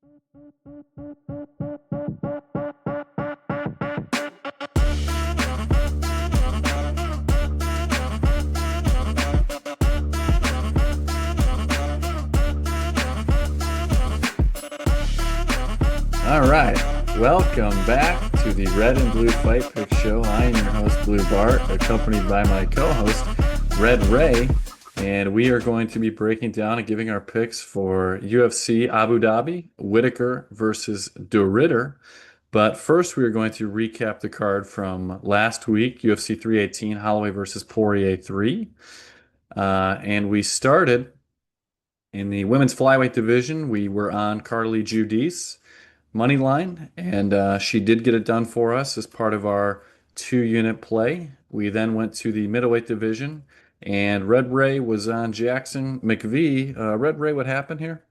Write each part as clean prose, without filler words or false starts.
All right, welcome back to the Red and Blue Fight Pick Show. I am your host, Blue Bart, accompanied by my co-host, Red Ray, and we are going to be breaking down and giving our picks for UFC Abu Dhabi, Whittaker versus De Ridder. But first, we are going to recap the card from last week, UFC 318, Holloway versus Poirier 3. And we started in the women's flyweight division. We were on Carly Judice money line, and she did get it done for us as part of our 2-unit play. We then went to the middleweight division, and Red Ray was on Jackson McGhee. Red Ray, what happened here?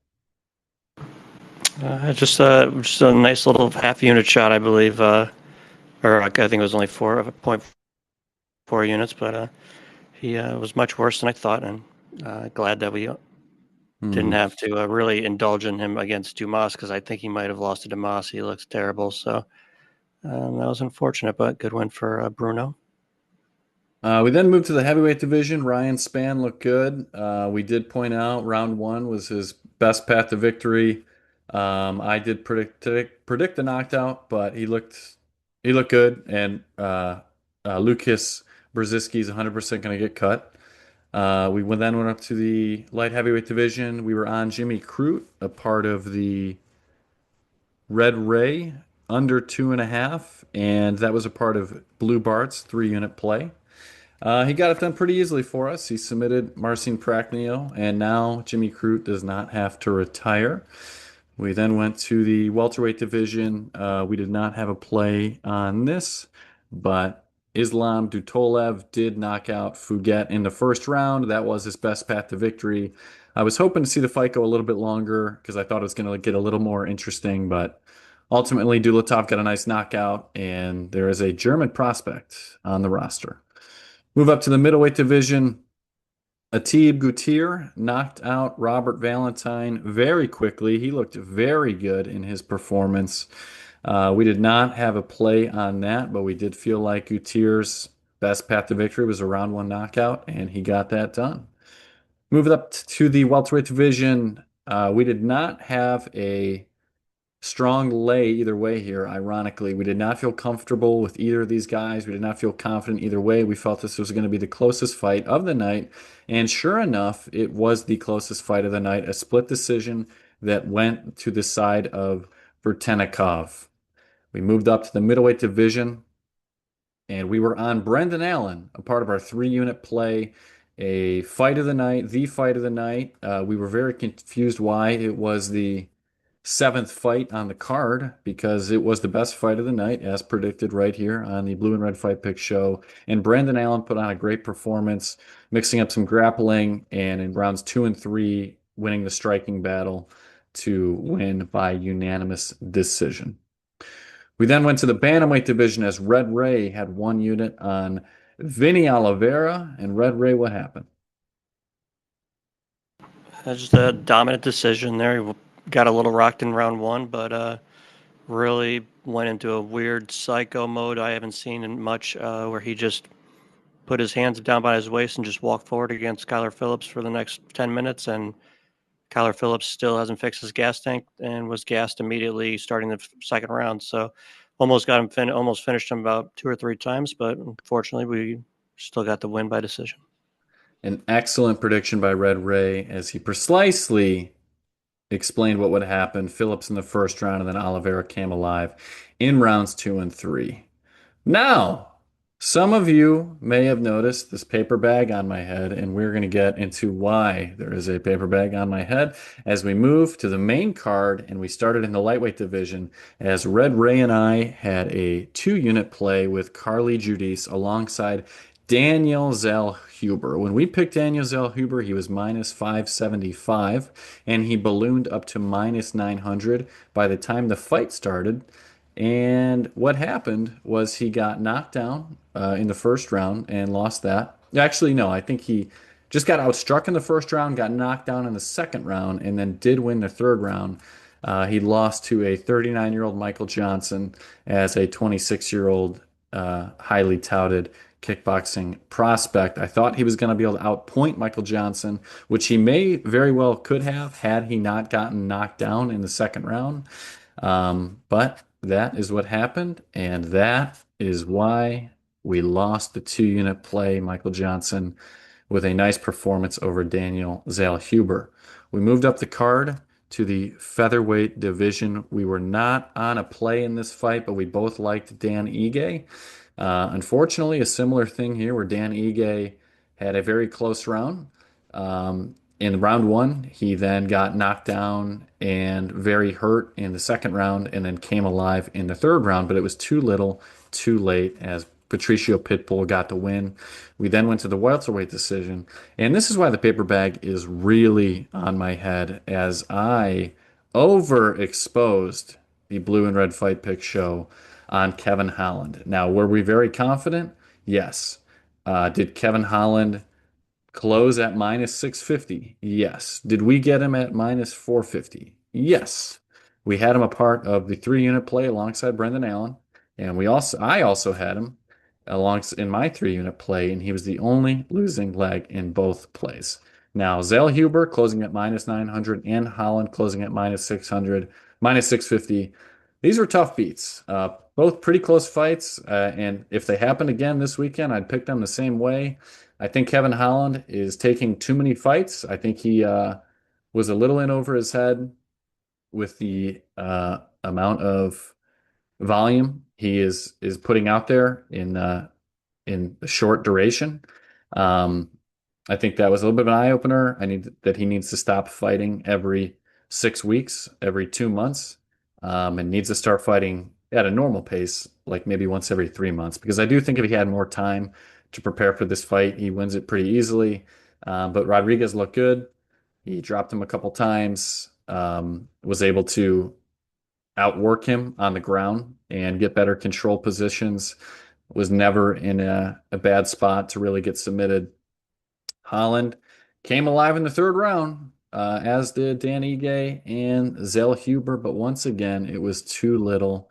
Just a nice little half-unit shot, I believe, or I think it was only 4.4 units, but he was much worse than I thought, and glad that we didn't have to really indulge in him against Dumas, because I think he might have lost to Dumas. He looks terrible, so that was unfortunate, but good win for Bruno. We then moved to the heavyweight division. Ryan Spann looked good. We did point out round 1 was his best path to victory. I did predict the knockout, but he looked good, and Lucas Brzezinski is 100% going to get cut. We then went up to the light heavyweight division. We were on Jimmy Crute, a part of the Red Ray, under 2.5, and that was a part of Blue Bart's 3-unit play. He got it done pretty easily for us. He submitted Marcin Prachnio, and now Jimmy Crute does not have to retire. We then went to the welterweight division. We did not have a play on this, but Islam Dutolev did knock out Fouguet in the first round. That was his best path to victory. I was hoping to see the fight go a little bit longer because I thought it was going to get a little more interesting, but ultimately Dulatov got a nice knockout, and there is a German prospect on the roster. Move up to the middleweight division. Atib Gutierrez knocked out Robert Valentine very quickly. He looked very good in his performance. We did not have a play on that, but we did feel like Gutierrez's best path to victory was a round 1 knockout, and he got that done. Moving up to the welterweight division, we did not have a strong lay either way here, ironically. We did not feel comfortable with either of these guys. We did not feel confident either way. We felt this was going to be the closest fight of the night, and sure enough, it was the closest fight of the night, a split decision that went to the side of Vrtenikov. We moved up to the middleweight division, and we were on Brendan Allen, a part of our 3-unit play, a fight of the night, the fight of the night. We were very confused why it was the 7th fight on the card, because it was the best fight of the night, as predicted right here on the Blue and Red Fight Pick Show. And Brendan Allen put on a great performance, mixing up some grappling, and in rounds 2 and 3, winning the striking battle to win by unanimous decision. We then went to the bantamweight division as Red Ray had 1 unit on Vinny Oliveira. And Red Ray, what happened? Just a dominant decision there. He got a little rocked in round 1, but really went into a weird psycho mode I haven't seen in much, where he just put his hands down by his waist and just walked forward against Kyler Phillips for the next 10 minutes, and Kyler Phillips still hasn't fixed his gas tank and was gassed immediately starting the second round. So almost got him almost finished him about 2 or 3 times, but unfortunately we still got the win by decision. An excellent prediction by Red Ray, as he precisely explained what would happen. Phillips in the first round, and then Oliveira came alive in rounds 2 and 3. Now, some of you may have noticed this paper bag on my head, and we're going to get into why there is a paper bag on my head as we move to the main card. And we started in the lightweight division as Red Ray and I had a 2-unit play with Carly Judice alongside Daniel Zellhuber. When we picked Daniel Zellhuber, he was minus 575, and he ballooned up to minus 900 by the time the fight started. And what happened was he got knocked down in the first round and lost that. Actually, no, I think he just got outstruck in the first round, got knocked down in the second round, and then did win the third round. He lost to a 39-year-old Michael Johnson as a 26-year-old highly touted kickboxing prospect. I thought he was going to be able to outpoint Michael Johnson, which he may very well could have had he not gotten knocked down in the second round. But that is what happened, and that is why we lost the two-unit play, Michael Johnson, with a nice performance over Daniel Zellhuber. We moved up the card to the featherweight division. We were not on a play in this fight, but we both liked Dan Ige. Unfortunately, a similar thing here where Dan Ige had a very close round. In round one, he then got knocked down and very hurt in the second round and then came alive in the third round, but it was too little, too late as Patricio Pitbull got the win. We then went to the welterweight decision, and this is why the paper bag is really on my head as I overexposed the Blue and Red Fight Pick show on Kevin Holland. Now, were we very confident? Yes. Did Kevin Holland close at minus 650? Yes. Did we get him at minus 450? Yes. We had him a part of the three-unit play alongside Brendan Allen, and I also had him alongside in my three-unit play, and he was the only losing leg in both plays. Now, Zellhuber closing at minus 900 and Holland closing at minus 600, minus 650. These were tough beats. Both pretty close fights, and if they happen again this weekend, I'd pick them the same way. I think Kevin Holland is taking too many fights. I think he was a little in over his head with the amount of volume he is putting out there in a short duration. Um, I think that was a little bit of an eye opener. I need that he needs to stop fighting every 6 weeks, every 2 months, and needs to start fighting at a normal pace, like maybe once every 3 months. Because I do think if he had more time to prepare for this fight, he wins it pretty easily. But Rodriguez looked good. He dropped him a couple times, was able to outwork him on the ground and get better control positions. Was never in a bad spot to really get submitted. Holland came alive in the third round, as did Dan Ige and Zellhuber, but once again, it was too little,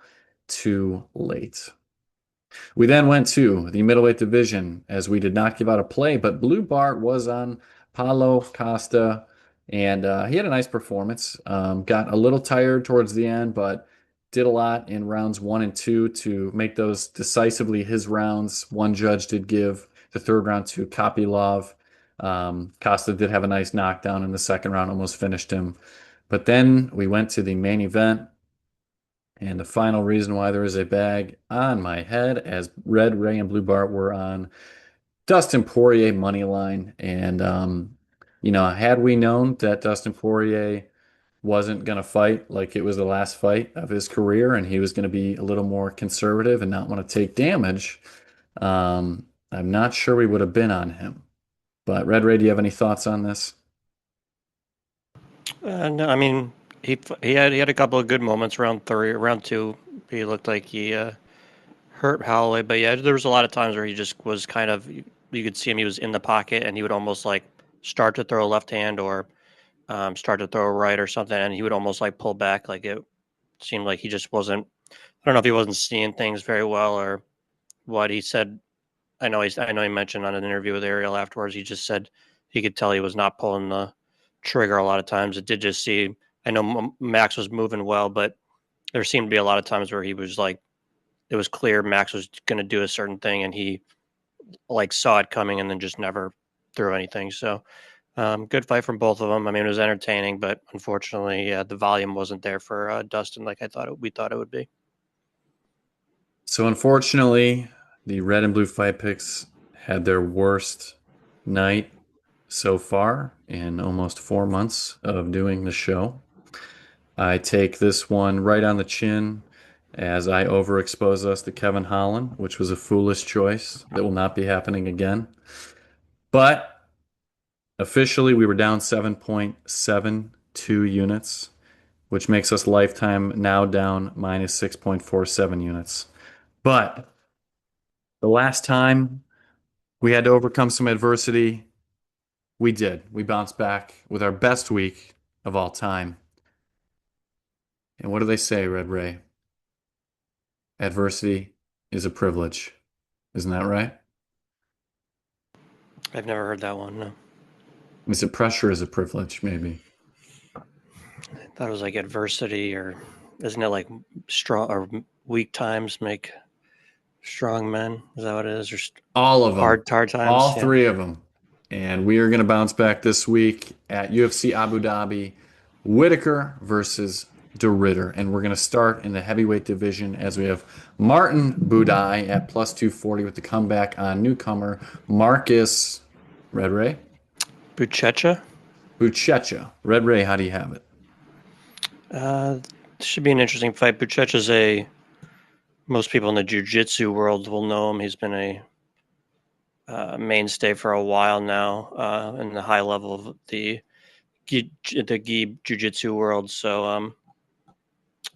too late. We then went to the middleweight division as we did not give out a play, but Blue Bart was on Paulo Costa, and he had a nice performance. Got a little tired towards the end, but did a lot in rounds one and two to make those decisively his rounds. One judge did give the third round to Kopylov. Costa did have a nice knockdown in the second round, almost finished him. But then we went to the main event. And the final reason why there is a bag on my head, as Red Ray and Blue Bart were on Dustin Poirier money line. And, had we known that Dustin Poirier wasn't going to fight like it was the last fight of his career and he was going to be a little more conservative and not want to take damage, I'm not sure we would have been on him. But Red Ray, do you have any thoughts on this? No, I mean he had a couple of good moments. Round three, round two, he looked like he hurt Holloway, but yeah, there was a lot of times where he just was kind of you could see him. He was in the pocket and he would almost like start to throw a left hand or start to throw a right or something, and he would almost like pull back. Like it seemed like he just wasn't. I don't know if he wasn't seeing things very well or what he said. I know he mentioned on an interview with Ariel afterwards. He just said he could tell he was not pulling the trigger a lot of times. It did just see. I know Max was moving well, but there seemed to be a lot of times where he was like, it was clear Max was going to do a certain thing, and he like saw it coming and then just never threw anything. So good fight from both of them. I mean, it was entertaining, but unfortunately, the volume wasn't there for Dustin like we thought it would be. So unfortunately, the red and blue fight picks had their worst night so far in almost 4 months of doing the show. I take this one right on the chin as I overexpose us to Kevin Holland, which was a foolish choice that will not be happening again. But officially, we were down 7.72 units, which makes us lifetime now down minus 6.47 units. But the last time we had to overcome some adversity, we did. We bounced back with our best week of all time. And what do they say, Red Ray? Adversity is a privilege. Isn't that right? I've never heard that one. No. Is it pressure is a privilege, maybe? I thought it was like adversity, or isn't it like strong or weak times make strong men? Is that what it is? Or All of them. hard All times? Yeah. three of them. And we are going to bounce back this week at UFC Abu Dhabi, Whittaker versus De Ridder. And we're going to start in the heavyweight division as we have Martin Buday at plus 240 with the comeback on newcomer Marcus Red Ray Buchecha. Buchecha. Red Ray, how do you have it? Uh, should be an interesting fight. Buchecha's a most people in the jiu-jitsu world will know him. He's been a mainstay for a while now in the high level of the gi jiu-jitsu world. So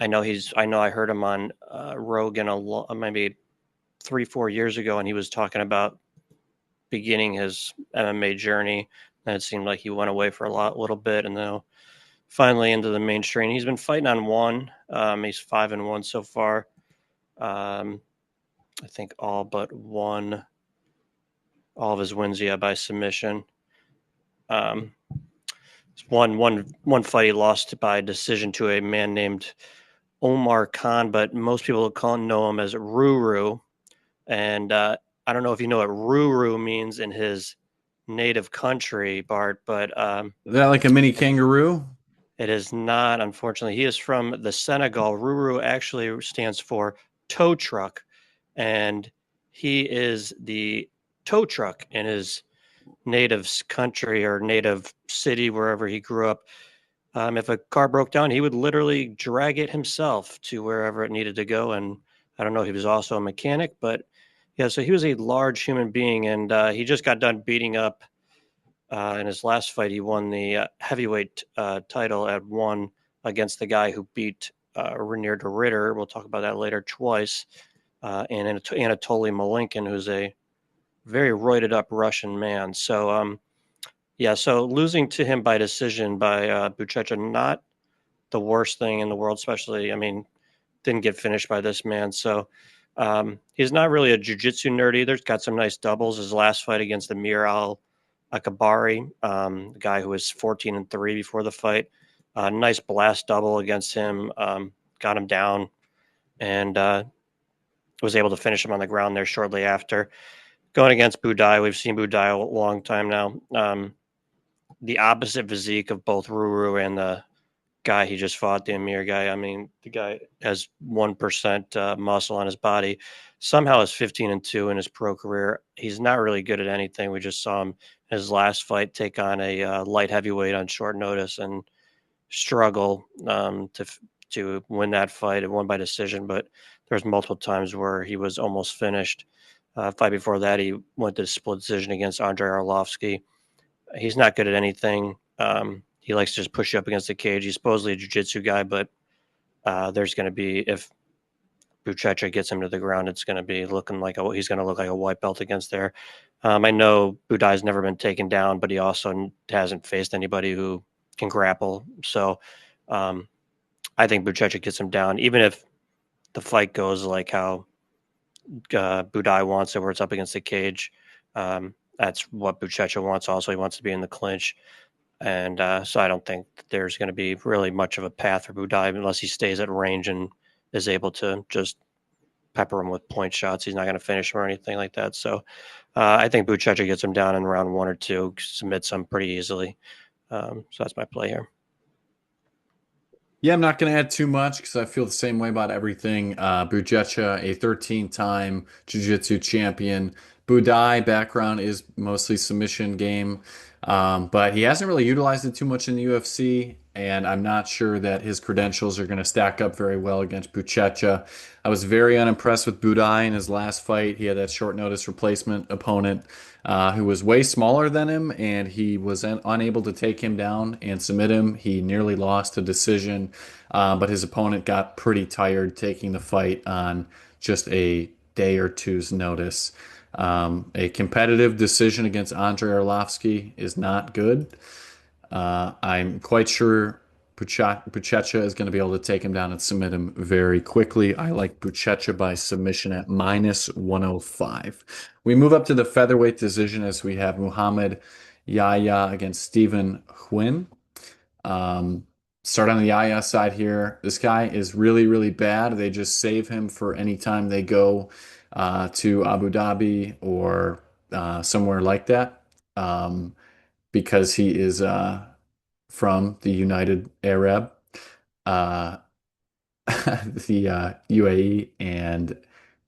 I know I heard him on Rogan maybe 3-4 years ago, and he was talking about beginning his MMA journey. And it seemed like he went away for a little bit, and then finally into the mainstream. He's been fighting on one. He's 5-1 so far. I think all but one, all of his wins, yeah, by submission. Um, one fight he lost by decision to a man named Omar Khan, but most people know him as Ruru. And I don't know if you know what Ruru means in his native country, Bart, but Is that like a mini kangaroo? it is not, unfortunately. He is from the Senegal. Ruru actually stands for tow truck, and he is the tow truck in his native country or native city, wherever he grew up. If a car broke down, he would literally drag it himself to wherever it needed to go. And I don't know if he was also a mechanic, but yeah, so he was a large human being, and he just got done beating up. In his last fight, he won the heavyweight title at one against the guy who beat Renier de Ritter. We'll talk about that later twice. And Anatoly Malinkin, who's a very roided up Russian man. So, yeah, so losing to him by decision by Buchecha, not the worst thing in the world, especially, I mean, didn't get finished by this man. So he's not really a jiu-jitsu nerd either. He's got some nice doubles. His last fight against Amir Akabari, the guy who was 14-3 before the fight. Nice blast double against him, got him down, and was able to finish him on the ground there shortly after. Going against Buday, we've seen Buday a long time now. The opposite physique of both Ruru and the guy he just fought, the Amir guy. I mean, the guy has 1% muscle on his body. Somehow is 15-2 in his pro career. He's not really good at anything. We just saw him in his last fight take on a light heavyweight on short notice and struggle to win that fight. It won by decision, but there's multiple times where he was almost finished. Fight before that, he went to split decision against Andrei Arlovsky. He's not good at anything. He likes to just push you up against the cage. He's supposedly a jiu-jitsu guy, but there's going to be, if Buchecha gets him to the ground, it's going to be looking like he's going to look like a white belt against there. I know Buday's never been taken down, but he also hasn't faced anybody who can grapple. So I think Buchecha gets him down, even if the fight goes like how Buday wants it, where it's up against the cage. That's what Buchecha wants. Also, he wants to be in the clinch. And so I don't think there's going to be really much of a path for Buday unless he stays at range and is able to just pepper him with point shots. He's not going to finish him or anything like that. So I think Buchecha gets him down in round 1 or 2, submits him pretty easily. So that's my play here. Yeah, I'm not going to add too much because I feel the same way about everything. Buchecha, a 13-time Jiu-Jitsu champion. Buday background is mostly submission game, but he hasn't really utilized it too much in the UFC, and I'm not sure that his credentials are going to stack up very well against Buchecha. I was very unimpressed with Buday in his last fight. He had that short notice replacement opponent who was way smaller than him, and he was unable to take him down and submit him. He nearly lost a decision, but his opponent got pretty tired taking the fight on just a day or two's notice. A competitive decision against Andrei Arlovsky is not good. I'm quite sure Buchecha is going to be able to take him down and submit him very quickly. I like Buchecha by submission at -105. We move up to the featherweight decision as we have Muhammad Yahya against Stephen Nguyen. Um, Start on the Yahya side here. This guy is really, really bad. They just save him for any time they go to Abu Dhabi or somewhere like that because he is from the United Arab, uh, the UAE, and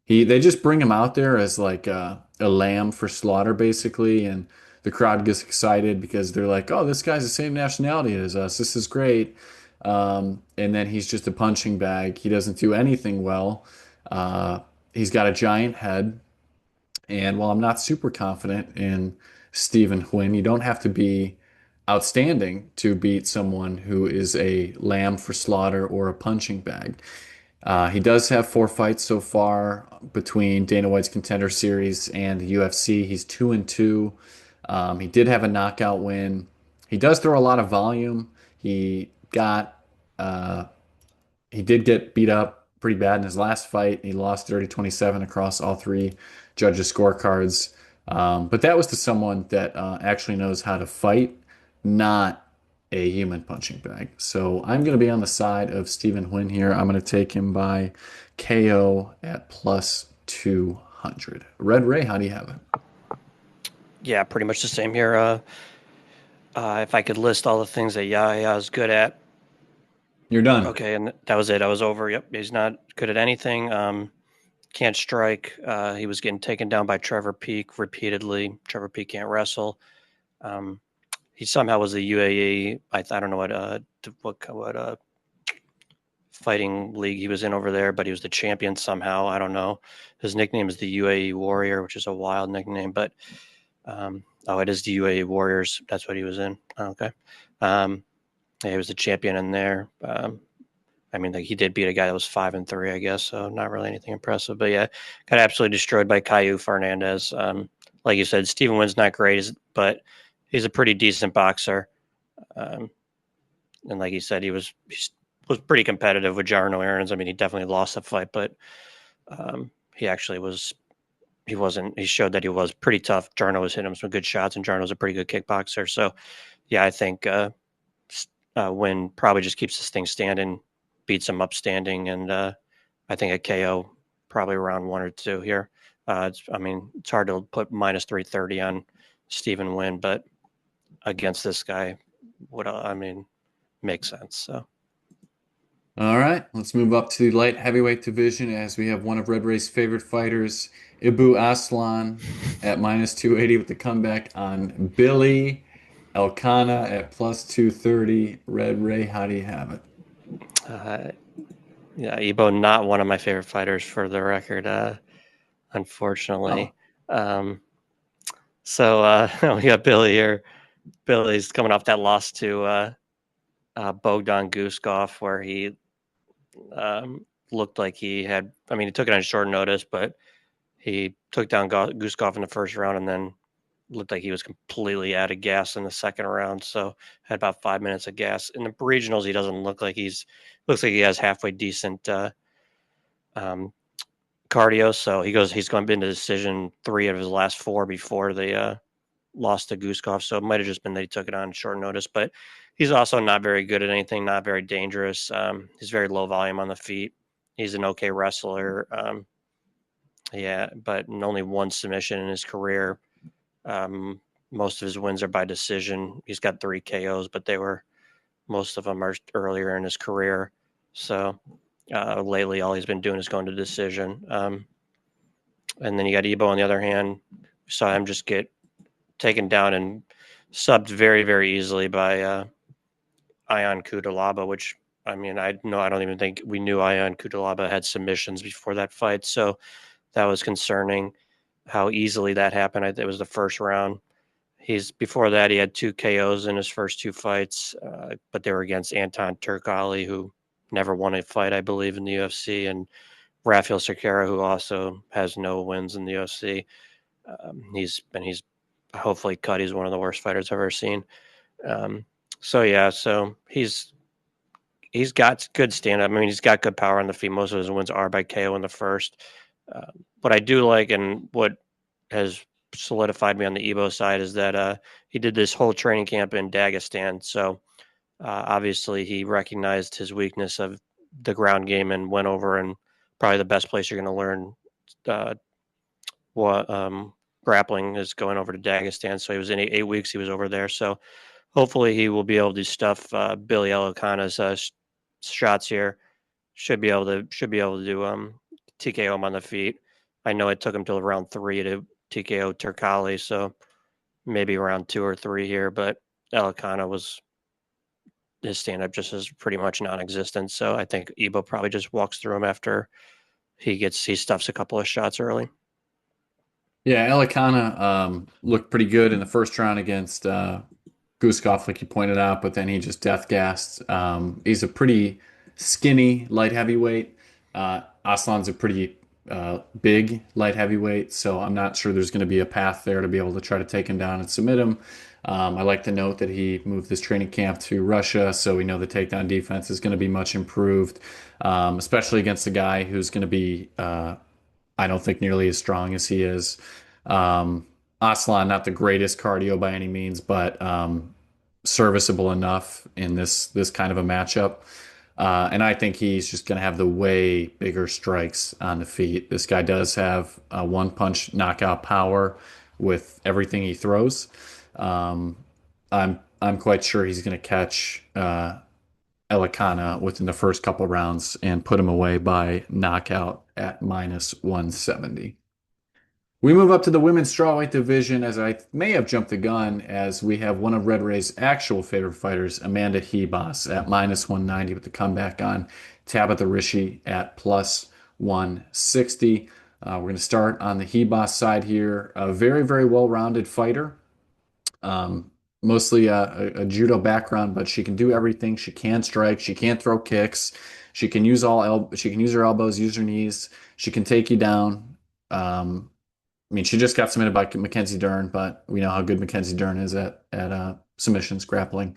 they just bring him out there as like a lamb for slaughter, basically, and the crowd gets excited because they're like, "Oh, this guy's the same nationality as us. This is great." And then he's just a punching bag. He doesn't do anything well. Uh, he's got a giant head. And while I'm not super confident in Stephen Nguyen, you don't have to be outstanding to beat someone who is a lamb for slaughter or a punching bag. He does have 4 fights so far between Dana White's Contender Series and the UFC. He's 2-2. He did have a knockout win. He does throw a lot of volume. Uh, he did get beat up pretty bad in his last fight. He lost 30-27 across all three judges' scorecards. But that was to someone that actually knows how to fight, not a human punching bag. So I'm going to be on the side of Stephen Nguyen here. I'm going to take him by KO at +200. Red Ray, how do you have it? Yeah, pretty much the same here. If I could list all the things that Yahya is good at, You're done. okay, and that was it. I was over. Yep, he's not good at anything. Can't strike. He was getting taken down by Trevor Peek repeatedly. Trevor Peek can't wrestle. Um, he somehow was the UAE. I don't know what fighting league he was in over there, but he was the champion somehow. I don't know. His nickname is the UAE Warrior, which is a wild nickname, but it is the UAE Warriors. That's what he was in. Okay. Yeah, he was the champion in there. I mean, like he did beat a guy that was 5-3, I guess. So not really anything impressive, but yeah, got absolutely destroyed by Caio Fernandez. Like you said, Stephen Wynn's not great, but he's a pretty decent boxer. Um, and like you said, he was pretty competitive with Jarno Aarons. I mean, he definitely lost the fight, but he actually was. He wasn't. He showed that he was pretty tough. Jarno was hitting him some good shots, and Jarno's a pretty good kickboxer. So, yeah, I think Wynn probably just keeps this thing standing, beats him upstanding, and I think a KO probably around 1 or 2 here. It's hard to put -330 on Stephen Wynn, but against this guy, makes sense. So All right, let's move up to the light heavyweight division as we have one of Red Ray's favorite fighters, Ibu Aslan at -280 with the comeback on Billy Elekana at +230. Red Ray, how do you have it? uh, yeah, Ebo not one of my favorite fighters for the record, Oh, unfortunately. Um, we got Billy here. Billy's coming off that loss to Bogdan Guskov, where he looked like he had. I mean, he took it on short notice, but he took down Guskov in the first round, and then looked like he was completely out of gas in the second round. So had about 5 minutes of gas in the regionals. He doesn't look like looks like he has halfway decent um, cardio. So he's going to be in the decision 3 of his last 4 before they lost to Guskov. So it might have just been that he took it on short notice, but he's also not very good at anything, not very dangerous. He's very low volume on the feet. He's an okay wrestler. Yeah, but only 1 submission in his career. Most of his wins are by decision. He's got 3 KOs, but most of them are earlier in his career. So lately, all he's been doing is going to decision. And then you got Ebo on the other hand. We saw him just get taken down and subbed very, very easily by Ion Kudalaba, which I don't even think we knew Ion Kudalaba had submissions before that fight. So that was concerning how easily that happened. It was the first round. Before that, he had 2 KOs in his first 2 fights, but they were against Anton Turkali, who never won a fight, I believe, in the UFC, and Rafael Cerqueira, who also has no wins in the UFC. He's hopefully cut. He's one of the worst fighters I've ever seen. So he's he's got good stand up. I mean, he's got good power on the feet. Most of his wins are by KO in the first. What I do like and what has solidified me on the Ebo side is that he did this whole training camp in Dagestan. So obviously he recognized his weakness of the ground game and went over, and probably the best place you're going to learn uh, what grappling is going over to Dagestan. So he was in 8 weeks. He was over there. So hopefully he will be able to stuff Billy Elekana's shots here. Should be able to do TKO him on the feet. I know it took him till round 3 to TKO Turkali, so maybe round 2 or 3 here. But Elekana was his stand up just is pretty much non-existent. So I think Ebo probably just walks through him after he stuffs a couple of shots early. Yeah, Elekana looked pretty good in the first round against Guskov, like you pointed out, but then he just death gassed. He's a pretty skinny light heavyweight. Aslan's a pretty big light heavyweight, so I'm not sure there's going to be a path there to be able to try to take him down and submit him. I like to note that he moved this training camp to Russia, so we know the takedown defense is going to be much improved, especially against a guy who's going to be, I don't think, nearly as strong as he is. Um, Aslan, not the greatest cardio by any means, but serviceable enough in this kind of a matchup. And I think he's just going to have the way bigger strikes on the feet. This guy does have one punch knockout power with everything he throws. Um, I'm quite sure he's going to catch Elekana within the first couple rounds and put him away by knockout at -170. We move up to the women's strawweight division, as I may have jumped the gun, as we have one of Red Ray's actual favorite fighters, Amanda Ribas, at -190 with the comeback on Tabitha Ricci at +160. We're going to start on the Ribas side here. A very, very well-rounded fighter. Mostly a judo background, but she can do everything. She can strike. She can throw kicks. She can use she can use her elbows, use her knees. She can take you down. I mean, she just got submitted by Mackenzie Dern, but we know how good Mackenzie Dern is at submissions, grappling.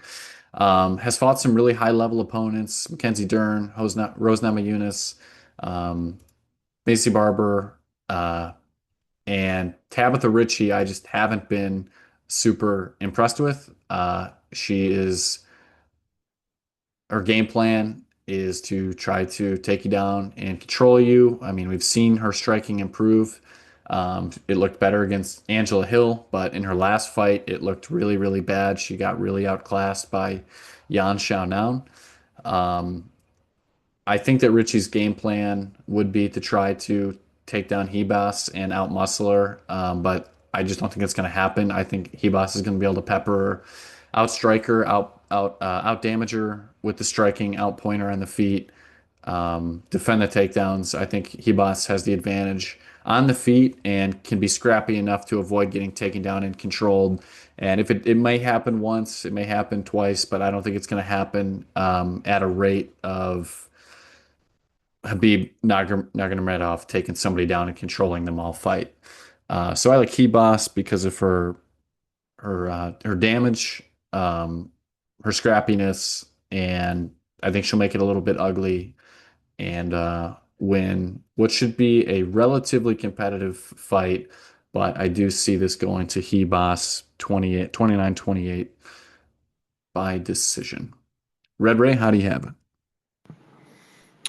Has fought some really high level opponents: Mackenzie Dern, Rose Namajunas, Macy Barber, and Tabitha Ricci. I just haven't been super impressed with. She is Her game plan is to try to take you down and control you. I mean, we've seen her striking improve. It looked better against Angela Hill, but in her last fight, it looked really, really bad. She got really outclassed by Yan Xiaonan. Um, I think that Richie's game plan would be to try to take down Hebas and outmuscle her, but I just don't think it's going to happen. I think Hebas is going to be able to pepper her, outstrike her, out damage her with the striking, outpoint her on the feet, defend the takedowns. I think Hebas has the advantage on the feet and can be scrappy enough to avoid getting taken down and controlled. And if it may happen once, it may happen twice, but I don't think it's going to happen at a rate of Habib Nurmagomedov taking somebody down and controlling them all fight. So I like Hebas because of her damage, her scrappiness, and I think she'll make it a little bit ugly and win what should be a relatively competitive fight. But I do see this going to Hebas 29-28 by decision. Red Ray, how do you have it?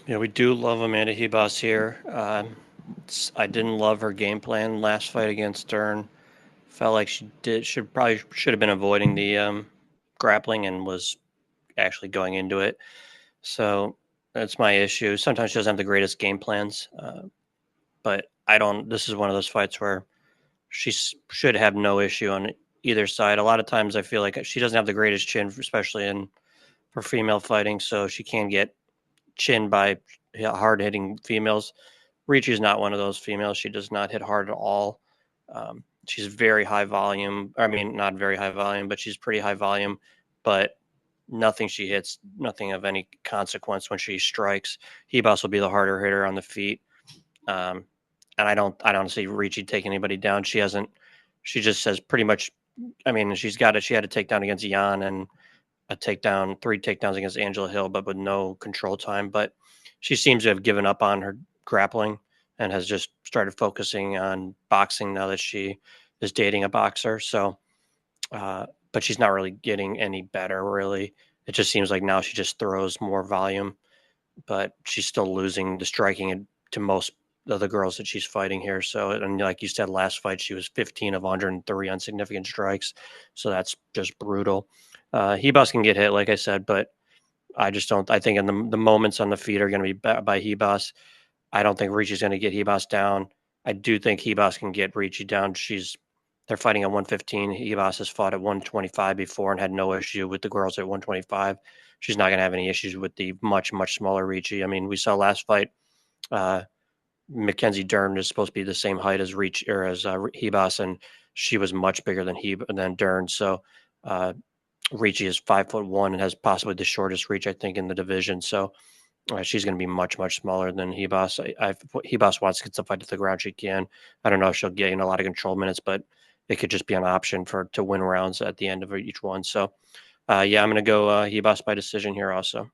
Yeah, we do love Amanda Ribas here. I didn't love her game plan last fight against Stern. Felt like should have been avoiding the grappling and was actually going into it. So that's my issue. Sometimes she doesn't have the greatest game plans, but I don't. This is one of those fights where should have no issue on either side. A lot of times I feel like she doesn't have the greatest chin, especially in for female fighting, so she can get chinned by hard hitting females. Ricci is not one of those females. She does not hit hard at all. She's very high volume. I mean, not very high volume, but she's pretty high volume. But nothing she hits, nothing of any consequence when she strikes. Hebas will be the harder hitter on the feet. Um, and I don't see Ricci take anybody down. She hasn't. She just says pretty much. I mean, she's got it. She had to take down against Jan, and a takedown, 3 takedowns against Angela Hill, but with no control time. But she seems to have given up on her grappling and has just started focusing on boxing now that she is dating a boxer. So, but she's not really getting any better, really. It just seems like now she just throws more volume, but she's still losing the striking to most of the girls that she's fighting here. So, and like you said, last fight, she was 15 of 103 on significant strikes. So that's just brutal. Ribas can get hit, like I said, but I just don't. I think in the moments on the feet are going to be by Ribas. I don't think Ricci's going to get Ribas down. I do think Ribas can get Ricci down. They're fighting at 115. Ribas has fought at 125 before and had no issue with the girls at 125. She's not going to have any issues with the much smaller Ricci. I mean, we saw last fight. Uh, Mackenzie Dern is supposed to be the same height as Ricci or as Ribas, and she was much bigger than Dern. So Ricci is 5'1" and has possibly the shortest reach, I think, in the division. So she's going to be much smaller than Ribas. If Ribas wants to get the fight to the ground, she can. I don't know if she'll gain a lot of control minutes, but it could just be an option to win rounds at the end of each one. So yeah, I'm going to go Ribas by decision here also.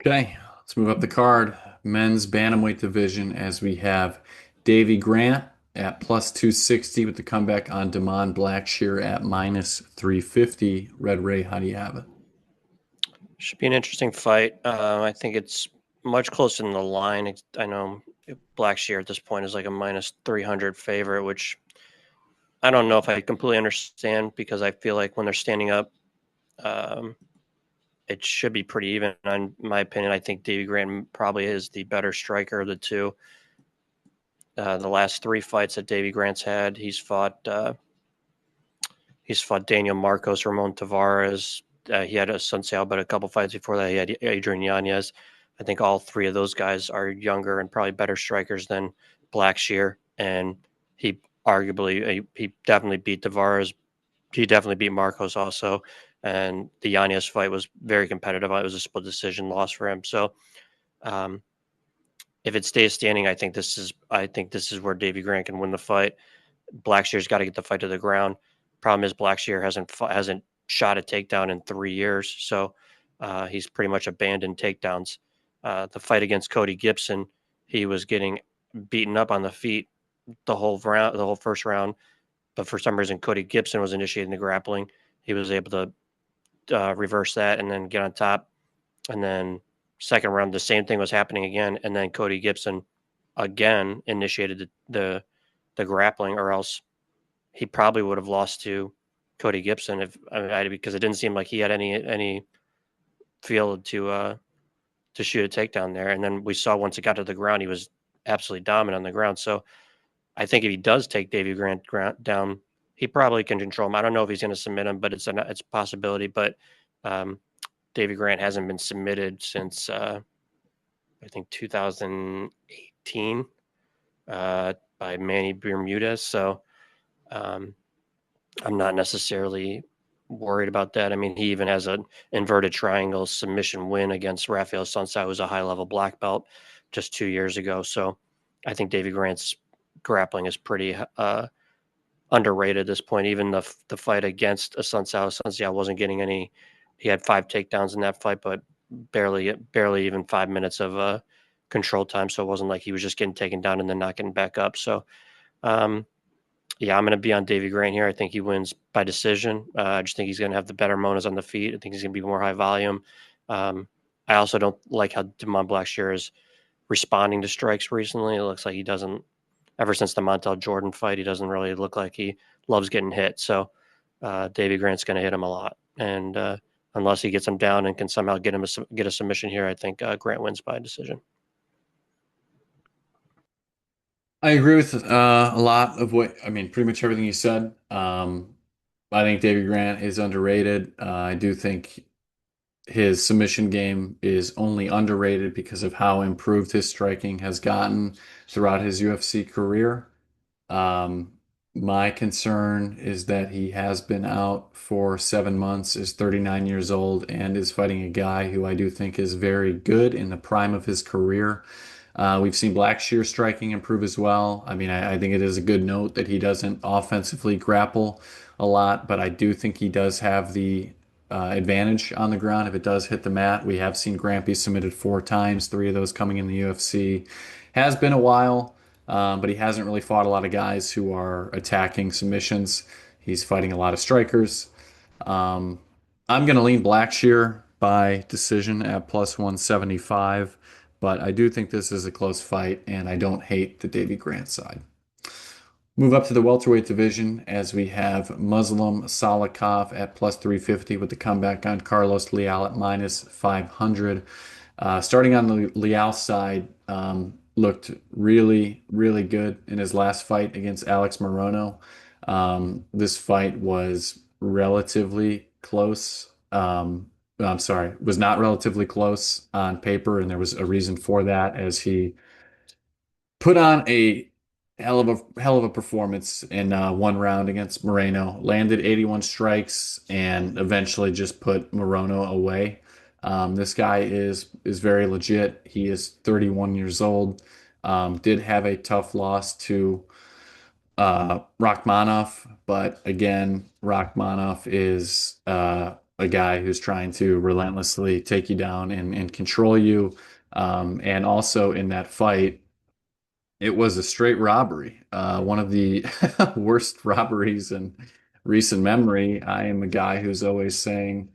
Okay, let's move up the card. Men's bantamweight division as we have Davy Grant at plus 260 with the comeback on Damon Blackshear at minus 350. Red Ray, how do you have it? Should be an interesting fight. I think it's much closer than the line. I know Blackshear at this point is like a minus 300 favorite, which I don't know if I completely understand because I feel like when they're standing up, um, it should be pretty even. In my opinion, I think Davy Grant probably is the better striker of the two. The last 3 fights that Davy Grant's had, he's fought Daniel Marcos, Ramon Tavares. He had a Sun Sal, but a couple fights before that, he had Adrian Yanez. I think all 3 of those guys are younger and probably better strikers than Blackshear. And he he definitely beat Tavares. He definitely beat Marcos also. And the Yanez fight was very competitive. It was a split decision loss for him. So um, if it stays standing, I think this is where Davy Grant can win the fight. Blackshear's got to get the fight to the ground. Problem is Blackshear hasn't shot a takedown in 3 years, so he's pretty much abandoned takedowns. The fight against Cody Gibson, he was getting beaten up on the feet the whole first round, but for some reason Cody Gibson was initiating the grappling. He was able to reverse that and then get on top. And then second round, the same thing was happening again, and then Cody Gibson again initiated the grappling, or else he probably would have lost to Cody Gibson because it didn't seem like he had any feel to shoot a takedown there. And then we saw once it got to the ground, he was absolutely dominant on the ground. So I think if he does take Davy Grant down, he probably can control him. I don't know if he's going to submit him, but it's a possibility. But um, Davy Grant hasn't been submitted since I think 2018 by Manny Bermudez. So um, I'm not necessarily worried about that. I mean, he even has an inverted triangle submission win against Rafael Sunsao, who's a high level black belt just 2 years ago. So I think Davy Grant's grappling is pretty underrated at this point. Even the fight against Sunsao wasn't getting any. He had 5 takedowns in that fight, but barely even 5 minutes of control time. So it wasn't like he was just getting taken down and then not getting back up. So um, yeah, I'm going to be on Davy Grant here. I think he wins by decision. I just think he's going to have the better monas on the feet. I think he's going to be more high volume. I also don't like how Damon Blackshear is responding to strikes recently. It looks like he doesn't, ever since the Montel Jordan fight, he doesn't really look like he loves getting hit. So Davy Grant's going to hit him a lot. And unless he gets him down and can somehow get a submission here, I think Grant wins by decision. I agree with a lot of pretty much everything you said. I think Davy Grant is underrated. I do think his submission game is only underrated because of how improved his striking has gotten throughout his UFC career. Um, my concern is that he has been out for 7 months, is 39 years old, and is fighting a guy who I do think is very good in the prime of his career. We've seen Blackshear striking improve as well. I mean, I think it is a good note that he doesn't offensively grapple a lot, but I do think he does have the advantage on the ground if it does hit the mat. We have seen Grampy submitted 4 times, 3 of those coming in the UFC. Has been a while, but he hasn't really fought a lot of guys who are attacking submissions. He's fighting a lot of strikers. Um, I'm going to lean Blackshear by decision at plus 175, but I do think this is a close fight, and I don't hate the Davy Grant side. Move up to the welterweight division as we have Muslim Salikhov at plus 350 with the comeback on Carlos Leal at minus 500. Starting on the Leal side, looked really, really good in his last fight against Alex Morono. This fight was relatively close. I'm sorry, was not relatively close on paper, and there was a reason for that as he put on a hell of a performance in 1 round against Moreno. Landed 81 strikes and eventually just put Moreno away. This guy is very legit. He is 31 years old. Did have a tough loss to Rachmanov, but again, Rachmanov is a guy who's trying to relentlessly take you down and control you. And also in that fight, it was a straight robbery, one of the worst robberies in recent memory. I am a guy who's always saying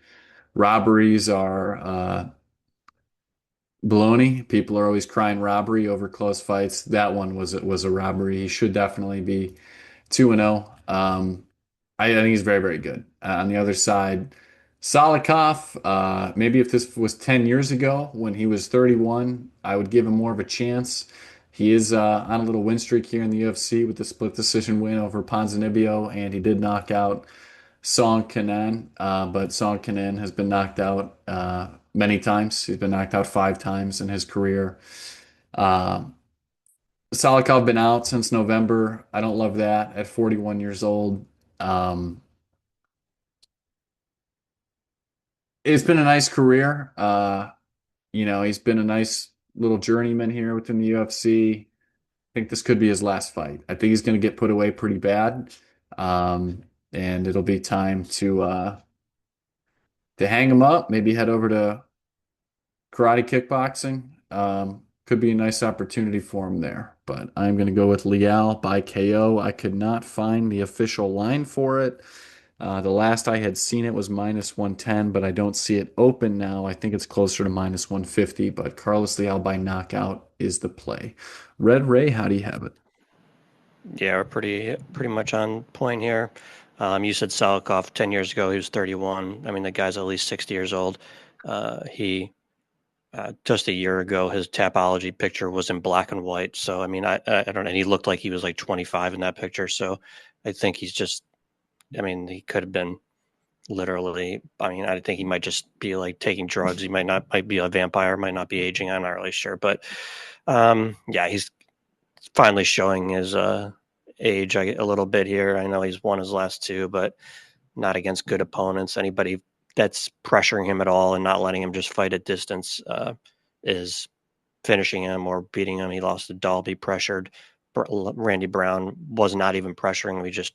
robberies are baloney. People are always crying robbery over close fights. That one was a robbery. He should definitely be 2-0. I think he's very, very good. On the other side, Salikhov, maybe if this was 10 years ago when he was 31, I would give him more of a chance. He is on a little win streak here in the UFC with the split decision win over Ponzinibbio, and he did knock out Song Kenan, but Song Kenan has been knocked out many times. He's been knocked out 5 times in his career. Uh, Salikhov been out since November. I don't love that at 41 years old. Um, it's been a nice career. He's been a nice little journeyman here within the UFC. I think this could be his last fight. I think he's going to get put away pretty bad. And it'll be time to hang him up, maybe head over to karate kickboxing. Could be a nice opportunity for him there. But I'm going to go with Leal by KO. I could not find the official line for it. The last I had seen it was minus 110, but I don't see it open now. I think it's closer to minus 150, but Carlos Leal by knockout is the play. Red Ray, how do you have it? Yeah, we're pretty much on point here. You said Salikhov 10 years ago, he was 31. I mean, the guy's at least 60 years old. He just a year ago, his Tapology picture was in black and white. So, I mean, I don't know. And he looked like he was like 25 in that picture. So I think he's just, I mean, he could have been literally, I mean, I think he might just be like taking drugs. He might be a vampire, might not be aging. I'm not really sure. But yeah, he's finally showing his age a little bit here. I know he's won his last 2, but not against good opponents. Anybody that's pressuring him at all and not letting him just fight at distance is finishing him or beating him. He lost to Dalby, pressured. Randy Brown was not even pressuring him. He just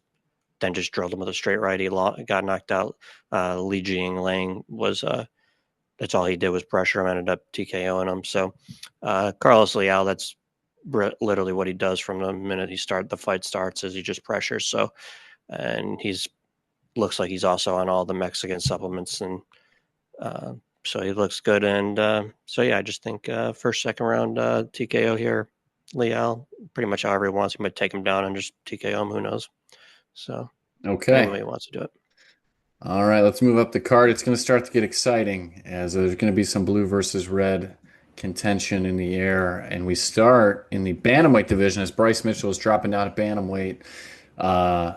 drilled him with a straight right. He got knocked out. Li Jing was that's all he did was pressure him. Ended up TKOing him. So Carlos Leal, that's literally what he does from the minute the fight starts, is he just pressures. So, and looks like he's also on all the Mexican supplements, and so he looks good. And so yeah, I just think first, second round TKO here. Leal, pretty much however he wants. He might take him down and just TKO him. Who knows? So any way Okay. he wants to do it. All right, let's move up the card. It's going to start to get exciting as there's going to be some blue versus red contention in the air. And we start in the bantamweight division as Bryce Mitchell is dropping down at bantamweight. Uh,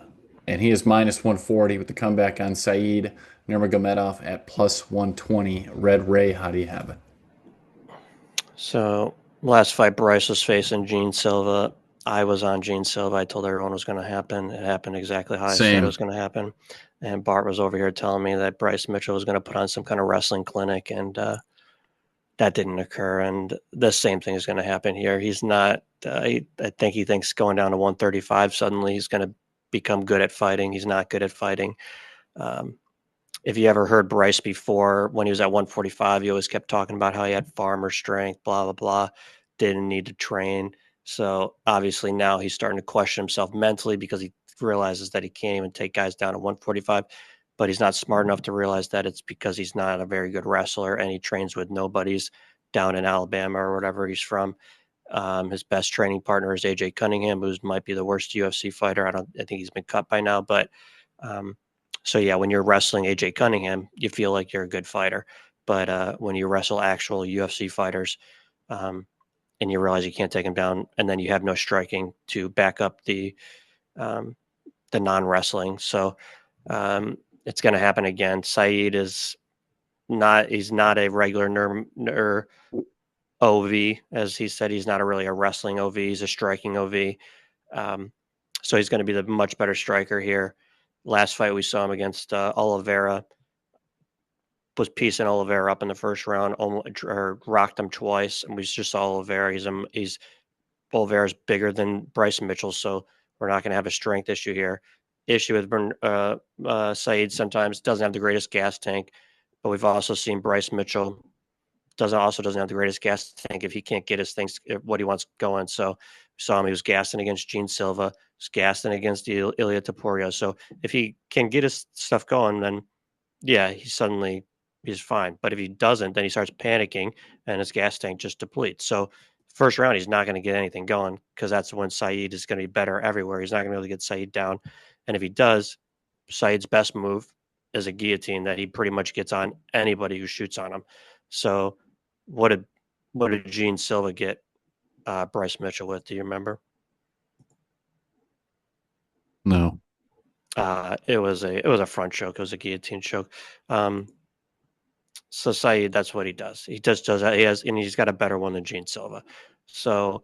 and he is minus 140 with the comeback on Saeed Nurmagomedov at plus 120. Red Ray, how do you have it? So last fight, Bryce was facing Gene Silva. I was on Gene Silva. I told everyone it was going to happen. It happened exactly how I said it was Same. going to happen. And Bart was over here telling me that Bryce Mitchell was going to put on some kind of wrestling clinic, and that didn't occur. And the same thing is going to happen here. He's not. I think he thinks going down to 135 suddenly he's going to become good at fighting. He's not good at fighting. Um, if you ever heard Bryce before, when he was at 145, he always kept talking about how he had farmer strength, blah, blah, blah, didn't need to train. So obviously now he's starting to question himself mentally because he realizes that he can't even take guys down at 145, but he's not smart enough to realize that it's because he's not a very good wrestler and he trains with nobodies down in Alabama or whatever he's from. His best training partner is AJ Cunningham, who might be the worst UFC fighter. I think he's been cut by now, but um, so yeah, when you're wrestling AJ Cunningham, you feel like you're a good fighter. But when you wrestle actual UFC fighters, um, and you realize you can't take him down, and then you have no striking to back up um, the non wrestling, so it's going to happen again. Saeed is not he's not a regular OV, as he said. He's not really a wrestling OV. He's a striking OV. Um, so he's going to be the much better striker here. Last fight we saw him against Oliveira was piecing Oliveira up in the first round, or rocked him twice, and we just saw Oliveira. He's Oliveira's bigger than Bryce Mitchell, so we're not going to have a strength issue here. Issue with Saeed sometimes doesn't have the greatest gas tank, but we've also seen Bryce Mitchell doesn't have the greatest gas tank if he can't get his things what he wants going. So we saw him; he was gassing against Gene Silva, was gassing against Ilya Taporia. So if he can get his stuff going, then yeah, he's fine. But if he doesn't, then he starts panicking and his gas tank just depletes. So first round, he's not going to get anything going because that's when Saeed is going to be better everywhere. He's not going to be able to get Saeed down. And if he does, Saeed's best move is a guillotine that he pretty much gets on anybody who shoots on him. So what did Gene Silva get Bryce Mitchell with? Do you remember? No. It was a front choke. It was a guillotine choke. So Saeed, that's what he does. He just does that. He's got a better one than Gene Silva. So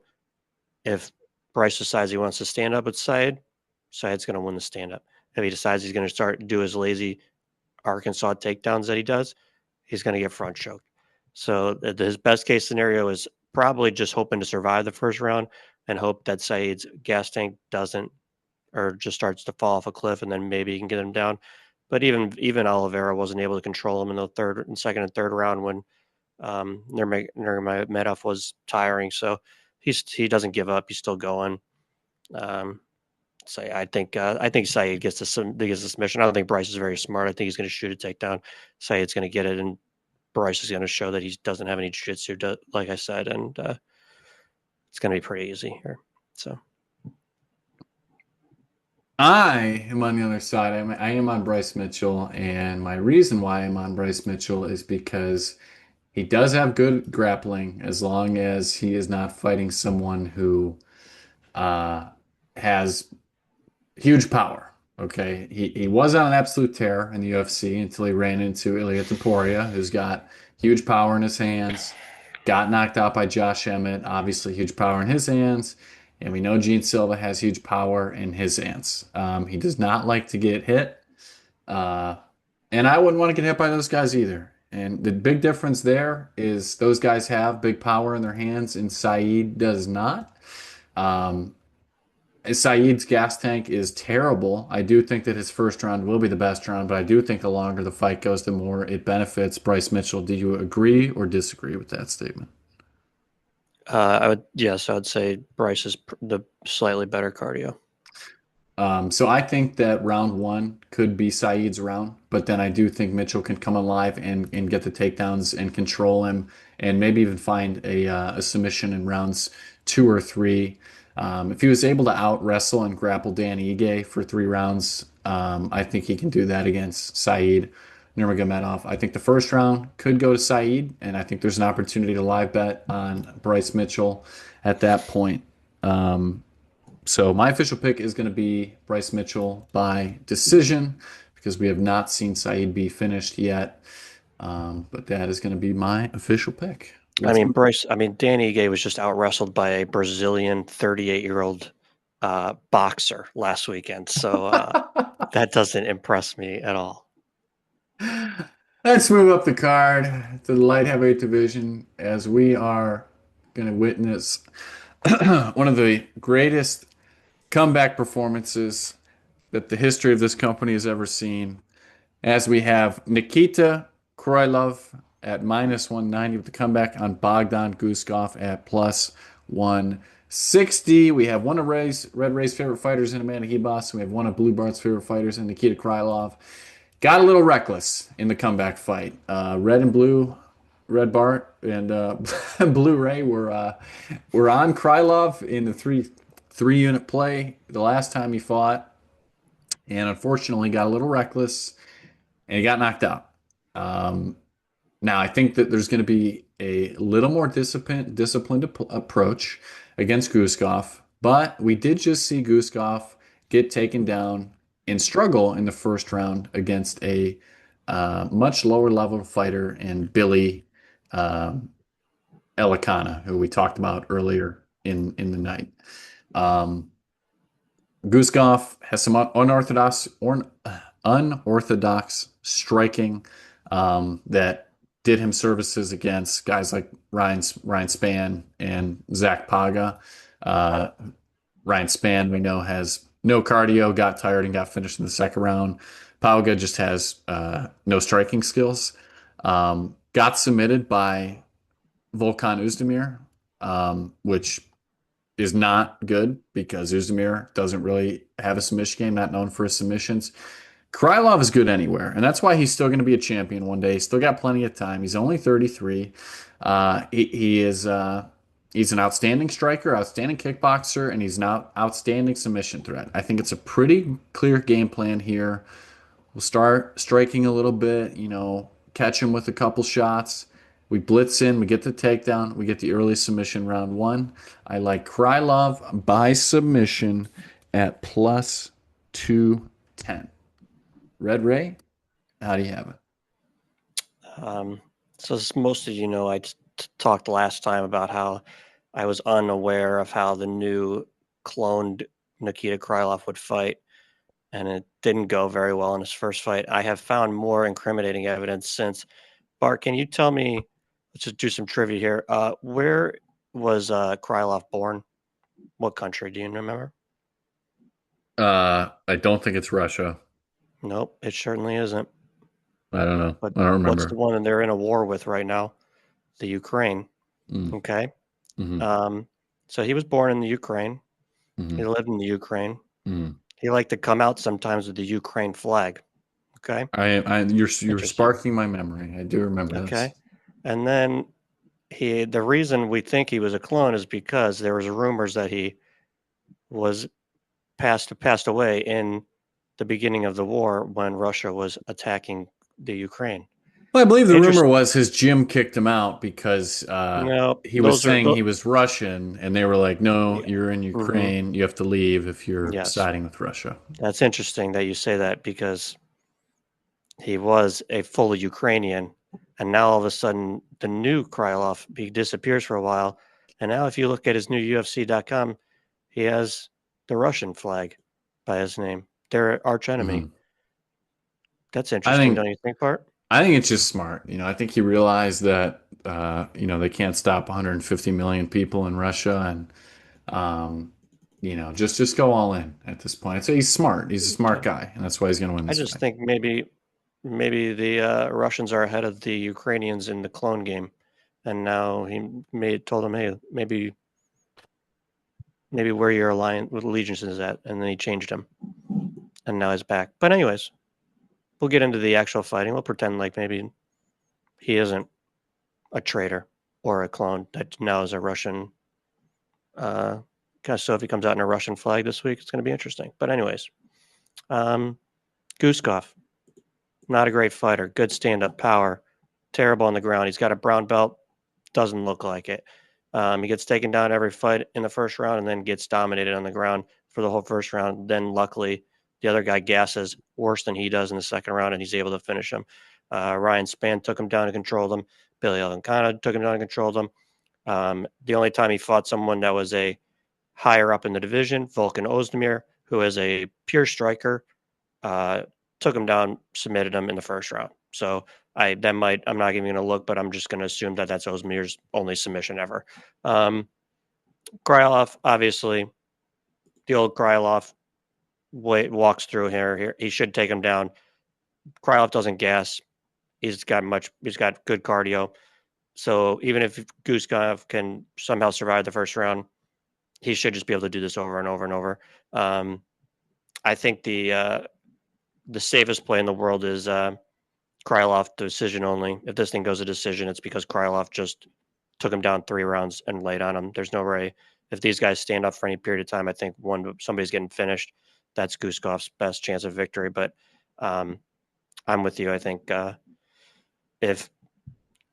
if Bryce decides he wants to stand up with Saeed, Saeed's going to win the stand up. If he decides he's going to start do his lazy Arkansas takedowns that he does, he's going to get front choked. So his best case scenario is probably just hoping to survive the first round and hope that Saeed's gas tank doesn't or just starts to fall off a cliff, and then maybe he can get him down. But even Oliveira wasn't able to control him in the second and third round when Nurmagomedov was tiring. So he doesn't give up. He's still going. Um, so I think Saeed gets the submission. I don't think Bryce is very smart. I think he's going to shoot a takedown. Saeed's going to get it, and Bryce is going to show that he doesn't have any jiu-jitsu, like I said, and it's going to be pretty easy here. So I am on the other side. I am on Bryce Mitchell, and my reason why I'm on Bryce Mitchell is because he does have good grappling as long as he is not fighting someone who uh, has huge power. Okay, he was on an absolute tear in the UFC until he ran into Ilya Taporia, who's got huge power in his hands. Got knocked out by Josh Emmett, obviously huge power in his hands, and we know Gene Silva has huge power in his hands. He does not like to get hit, uh, and I wouldn't want to get hit by those guys either. And the big difference there is those guys have big power in their hands, and Saeed does not. Um, Saeed's gas tank is terrible. I do think that his first round will be the best round, but I do think the longer the fight goes, the more it benefits Bryce Mitchell. Do you agree or disagree with that statement? I would say Bryce is the slightly better cardio. So I think that round one could be Saeed's round, but then I do think Mitchell can come alive and get the takedowns and control him, and maybe even find a submission in rounds two or three. If he was able to out wrestle and grapple Dan Ige for 3 rounds, I think he can do that against Saeed Nurmagomedov. I think the first round could go to Saeed, and I think there's an opportunity to live bet on Bryce Mitchell at that point. Um, so my official pick is going to be Bryce Mitchell by decision because we have not seen Saeed be finished yet. But that is going to be my official pick. Danny Ige was just out wrestled by a Brazilian 38-year-old boxer last weekend. So that doesn't impress me at all. Let's move up the card to the light heavyweight division as we are going to witness one of the greatest comeback performances that the history of this company has ever seen. as we have Nikita Krylov at minus 190 with the comeback on Bogdan Guskov at plus 160. We have one of Red Ray's favorite fighters in Amanda Ribas. We have one of Blue Bart's favorite fighters in Nikita Krylov. Got a little reckless in the comeback fight. Red and Blue, Red Bart and Blue Ray were on Krylov in the three unit play the last time he fought, and unfortunately got a little reckless and he got knocked out. Um, Now, I think that there's going to be a little more disciplined approach against Guskov, but we did just see Guskov get taken down and struggle in the first round against a much lower level fighter in Billy um Elekana, who we talked about earlier in the night. Um, Guskov has some unorthodox striking that did him services against guys like Ryan Spann and Zach Paga. Uh, Ryan Spann, we know, has no cardio, got tired, and got finished in the second round. Paga just has no striking skills. Got submitted by Volkan Oezdemir, which is not good because Oezdemir doesn't really have a submission game, not known for his submissions. Krylov is good anywhere, and that's why he's still going to be a champion one day. He's still got plenty of time. He's only 33. He is he's an outstanding striker, outstanding kickboxer, and he's an outstanding submission threat. I think it's a pretty clear game plan here. We'll start striking a little bit, catch him with a couple shots. We blitz in, we get the takedown, we get the early submission round one. I like Krylov by submission at plus 210. Red Ray, how do you have it? So as most of you know, I talked last time about how I was unaware of how the new cloned Nikita Krylov would fight, and it didn't go very well in his first fight. I have found more incriminating evidence since. Bart, can you tell me, let's just do some trivia here. Where was Krylov born? What country? Do you remember? I don't think it's Russia. Nope, it certainly isn't. I don't know. But I don't what's the remember. one they're in a war with right now? The Ukraine. Mm, Okay. hmm So he was born in the Ukraine. He hmm lived in the Ukraine. hmm He liked to come out sometimes with the Ukraine flag. Okay. you're Interesting. sparking my memory. I do remember this. Okay. And then the reason we think he was a clone is because there was rumors that he was passed away in the beginning of the war when Russia was attacking the Ukraine. Well, I believe the rumor Interesting. was his gym kicked him out because No, he was those are saying he was Russian, and they were like, "No, yeah. you're in hmm Ukraine. You have to leave if you're Yes, siding with Russia." that's interesting that you say that because he was a full Ukrainian, and now all of a sudden the new Krylov he disappears for a while, and now if you look at his new UFC.com, he has the Russian flag by his name. Their arch enemy. hmm That's I interesting, think don't you think, Bart? I think it's just smart. I think he realized that they can't stop 150 million people in Russia, and just go all in at this point. So he's smart. He's a smart Okay. guy, and that's why he's going to win I this just fight. think maybe the Russians are ahead of the Ukrainians in the clone game, and now he told them, hey, maybe where your allegiance is at, and then he changed him, and now he's back. But anyways, we'll get into the actual fighting. We'll pretend like maybe he isn't a traitor or a clone that now is a Russian. Uh, so if he comes out in a Russian flag this week, it's going to be interesting. But anyways, um, Guskov, not a great fighter. Good stand-up power. Terrible on the ground. He's got a brown belt. Doesn't look like it. He gets taken down every fight in the first round and then gets dominated on the ground for the whole first round. Then luckily, the other guy gasses worse than he does in the second round, and he's able to finish him. Ryan Spann took him down and controlled him. Billy Elekana took him down and controlled him. The only time he fought someone that was a higher up in the division, Volkan Ozdemir, who is a pure striker, uh, took him down, submitted him in the first round. So I'm not even going to look, but I'm just going to assume that that's Ozdemir's only submission ever. Krylov, obviously, the old Krylov walks through here. He should take him down. Krylov doesn't gas. He's got good cardio. So even if Guskov can somehow survive the first round, he should just be able to do this over and over and over. I think the safest play in the world is Krylov decision only. If this thing goes to decision, it's because Krylov just took him down 3 rounds and laid on him. There's no way. If these guys stand up for any period of time, I think somebody's getting finished. That's Guskov's best chance of victory. But um, I'm with you. I think if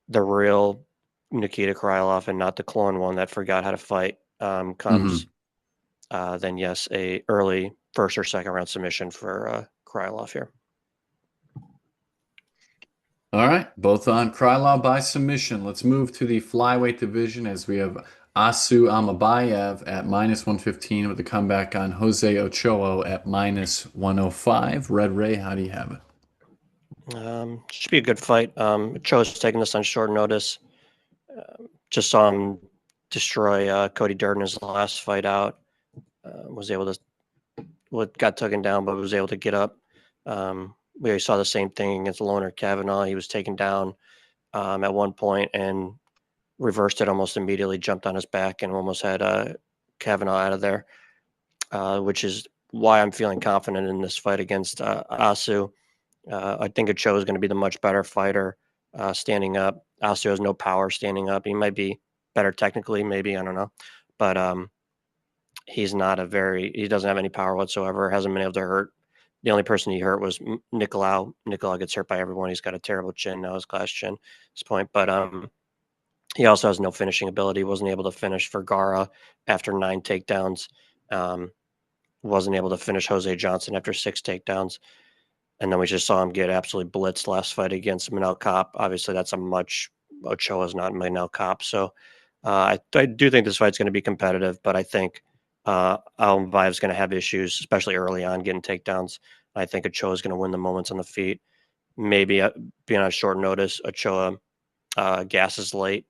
the real Nikita Krylov and not the clone one that forgot how to fight comes, Hmm. then yes, a early first or second round submission for Krylov here. All right, both on Krylov by submission. Let's move to the flyweight division as we have Asu Almabayev at -115 with a comeback on Jose Ochoa at -105. Red Ray, how do you have it? Should be a good fight. Ochoa's taking this on short notice. Just saw him destroy Cody Durden his last fight out. Was able to got taken down, but was able to get up. We saw the same thing against Loner Kavanaugh. He was taken down at one point and reversed it almost immediately, jumped on his back, and almost had Kavanaugh out of there, which is why I'm feeling confident in this fight against Asu. I think Ochoa is going to be the much better fighter standing up. Asu has no power standing up. He might be better technically, maybe, I don't know. But he's not he doesn't have any power whatsoever, hasn't been able to hurt. The only person he hurt was Nicolau. Nicolau gets hurt by everyone. He's got a terrible chin now, his glass chin at this point. But he also has no finishing ability. Wasn't able to finish Vergara after 9 takedowns. Wasn't able to finish Jose Johnson after 6 takedowns. And then we just saw him get absolutely blitzed last fight against Manel Kopp. Obviously, that's Ochoa's not Manel Kopp. So I do think this fight's going to be competitive, but I think Almabayev's going to have issues, especially early on, getting takedowns. I think Ochoa's going to win the moments on the feet. Maybe being on short notice, Ochoa gasses late,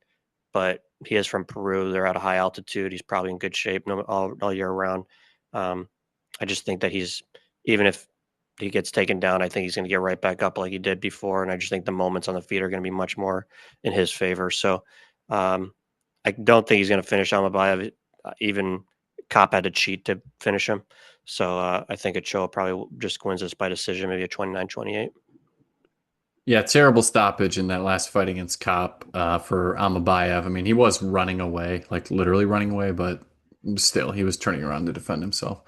but he is from Peru. They're at a high altitude. He's probably in good shape all year round. I just think that even if he gets taken down, I think he's going to get right back up like he did before. And I just think the moments on the feet are going to be much more in his favor. So I don't think he's going to finish Almabayev. Even Kopp had to cheat to finish him. So I think Ochoa probably just wins this by decision, maybe a 29-28. Yeah, terrible stoppage in that last fight against Kopp for Almabayev. I mean, he was running away, like literally running away, but still, he was turning around to defend himself.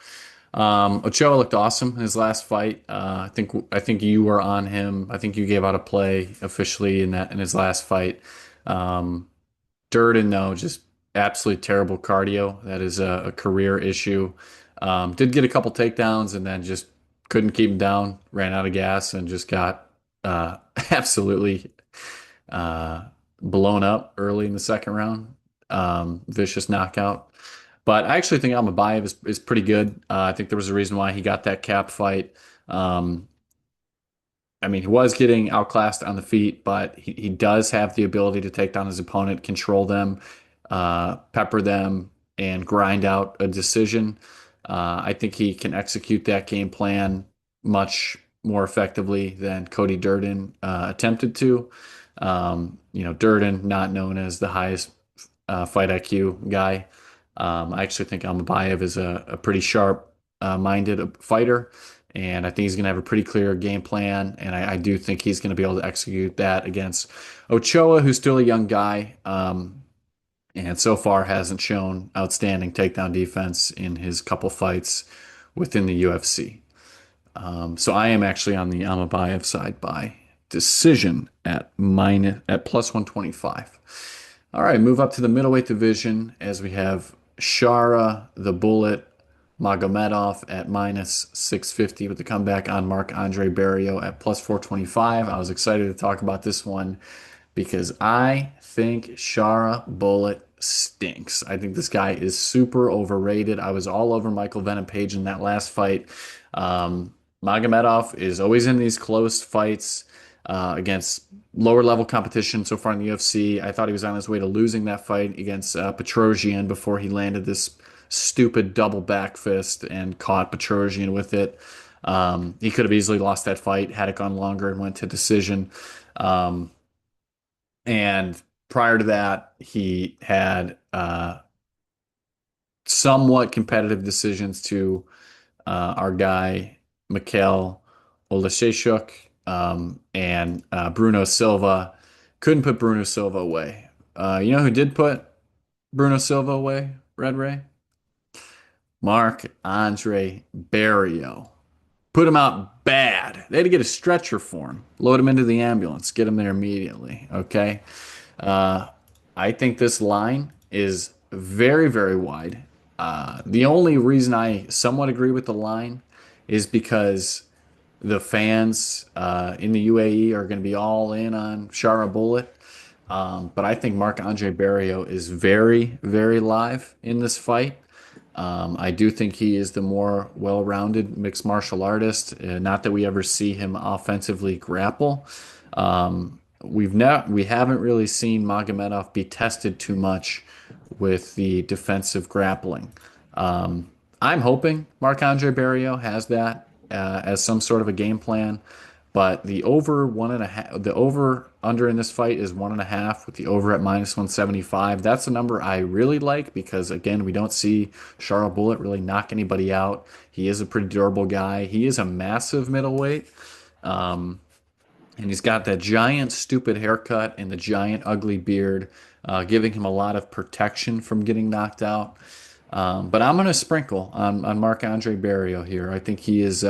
Ochoa looked awesome in his last fight. I think you were on him. I think you gave out a play officially in his last fight. Um, Durden, though, just absolutely terrible cardio. That is a career issue. Did get a couple takedowns and then just couldn't keep him down. Ran out of gas and just got absolutely uh, blown up early in the second round. Vicious knockout. But I actually think Almabayev is pretty good. I think there was a reason why he got that cap fight. Um, I mean, he was getting outclassed on the feet, but he does have the ability to take down his opponent, control them, pepper them, and grind out a decision. I think he can execute that game plan much more effectively than Cody Durden attempted to. Durden, not known as the highest fight IQ guy. I actually think Almabayev is a pretty sharp minded fighter. And I think he's going to have a pretty clear game plan. And I do think he's going to be able to execute that against Ochoa, who's still a young guy. And so far hasn't shown outstanding takedown defense in his couple fights within the UFC. So I am actually on the Almabayev side by decision at plus 125. All right, move up to the middleweight division as we have Shara the Bullet Magomedov at -650 with the comeback on Marc-Andre Barriault at plus 425. I was excited to talk about this one because I think Shara Bullet stinks. I think this guy is super overrated. I was all over Michael Venom Page in that last fight. Magomedov is always in these close fights against lower level competition so far in the UFC. I thought he was on his way to losing that fight against Petrosian before he landed this stupid double back fist and caught Petrosian with it. He could have easily lost that fight had it gone longer and went to decision. Um, and prior to that, he had somewhat competitive decisions to our guy Mikhail Oleshchuk and Bruno Silva. Couldn't put Bruno Silva away. You know who did put Bruno Silva away, Red Ray? Marc-Andre Barriault. Put him out bad. They had to get a stretcher for him, load him into the ambulance, get him there immediately. Okay. Uh, I think this line is very, very wide. The only reason I somewhat agree with the line is because the fans in the UAE are going to be all in on Shara Bullet. But I think Marc-Andre Barriault is very, very live in this fight. I do think he is the more well-rounded mixed martial artist. Not that we ever see him offensively grapple. We haven't really seen Magomedov be tested too much with the defensive grappling. I'm hoping Marc-Andre Barriault has that as some sort of a game plan. But the over 1.5, the over under in this fight is 1.5 with the over at -175. That's a number I really like because again, we don't see Charles Bullet really knock anybody out. He is a pretty durable guy. He is a massive middleweight. Um, and he's got that giant stupid haircut and the giant ugly beard, giving him a lot of protection from getting knocked out. But I'm going to sprinkle on Marc-Andre Barriault here. I think he is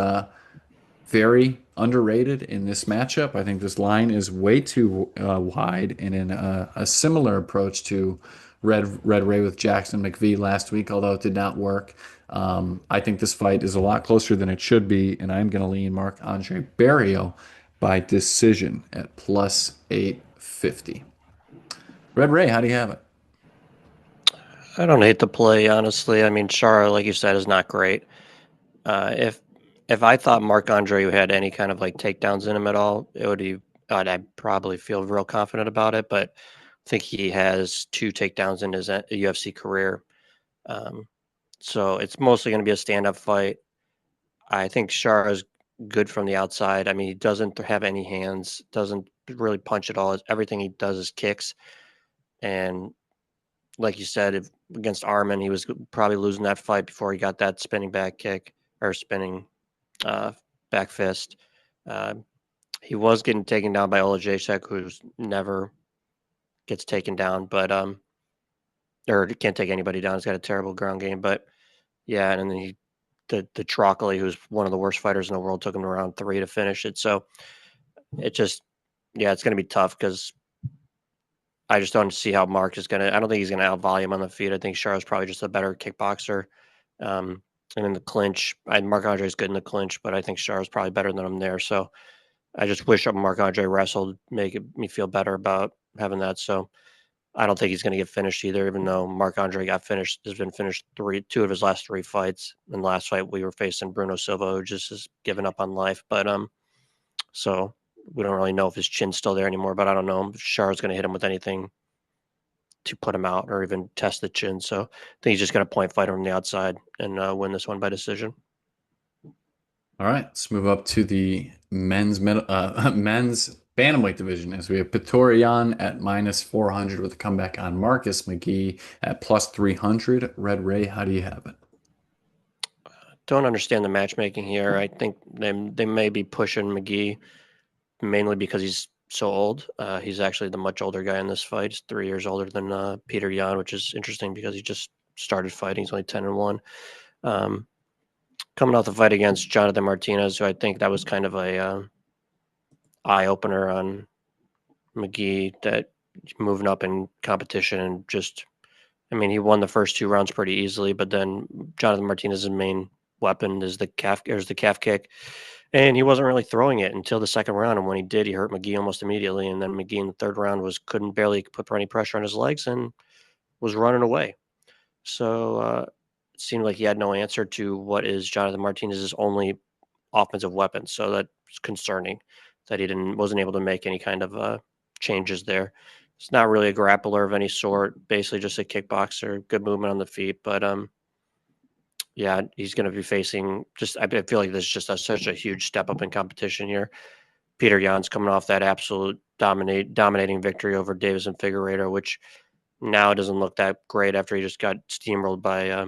very underrated in this matchup. I think this line is way too wide, and in a similar approach to Red Ray with Jackson McGhee last week, although it did not work. I think this fight is a lot closer than it should be, and I'm going to lean Marc-Andre Barriault by decision at plus 850. Red Ray, how do you have it? I don't hate the play, honestly. I mean, Shara, like you said, is not great. If I thought Marc Andre had any kind of like takedowns in him at all, it would be I'd probably feel real confident about it. But I think he has 2 takedowns in his UFC career, um, so it's mostly going to be a stand-up fight. I think Shara is good from the outside. I mean, he doesn't have any hands, doesn't really punch at all. Everything he does is kicks, and like you said, against Arman, he was probably losing that fight before he got that spinning back kick or spinning uh, back fist. Uh, he was getting taken down by Olejchuk, who's never gets taken down, but or can't take anybody down. He's got a terrible ground game, but yeah, and then the Trockley, who's one of the worst fighters in the world, took him to round 3 to finish it. So it just, yeah, it's going to be tough because I just don't see how Mark is going to. I don't think he's going to outvolume him on the feet. I think Char's probably just a better kickboxer. And in the clinch, Marc Andre is good in the clinch, but I think Char is probably better than him there. So I just wish Marc Andre wrestled, me feel better about having that. So I don't think he's going to get finished either, even though Marc Andre has been finished 2 of his last 3 fights. In the last fight, we were facing Bruno Silva, who just has given up on life. But so we don't really know if his chin's still there anymore. But I don't know if Char's going to hit him with anything to put him out or even test the chin. So I think he's just going to point fight him on the outside and win this one by decision. All right, let's move up to the men's bantamweight division as we have Petorian at -400 with a comeback on Marcus McGhee at plus 300. Red Ray, how do you have it? Don't understand the matchmaking here. I think they may be pushing McGhee mainly because he's so old. He's actually the much older guy in this fight. He's 3 years older than Peter Yan, which is interesting because he just started fighting. He's only 10-1. Coming off the fight against Jonathan Martinez, who I think that was kind of a eye opener on McGhee, that moving up in competition and just, I mean, he won the first 2 rounds pretty easily, but then Jonathan Martinez's main weapon is the calf kick, and he wasn't really throwing it until the second round. And when he did, he hurt McGhee almost immediately. And then McGhee in the third round couldn't barely put any pressure on his legs and was running away. So it seemed like he had no answer to what is Jonathan Martinez's only offensive weapon. So that's concerning that he wasn't able to make any kind of changes there. It's not really a grappler of any sort, basically just a kickboxer, good movement on the feet. But Yeah, he's going to be facing just. I feel like there's just such a huge step up in competition here. Peter Yan's coming off that absolute dominating victory over Davis and Figueiredo, which now doesn't look that great after he just got steamrolled by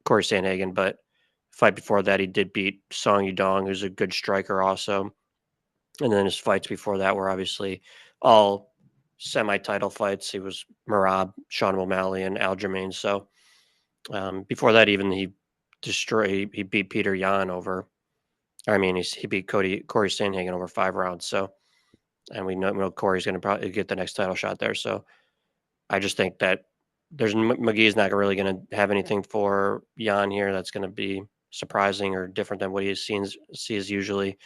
Corey Sandhagen. But fight before that, he did beat Song Yudong, who's a good striker also. And then his fights before that were obviously all semi-title fights. He was Merab, Sean O'Malley, and Aljamain. So before that, even he beat Peter Yan over. I mean, he beat Corey Sandhagen over 5 rounds. So, and we know Corey's going to probably get the next title shot there. So, I just think that McGhee's not really going to have anything for Yan here that's going to be surprising or different than what he sees usually.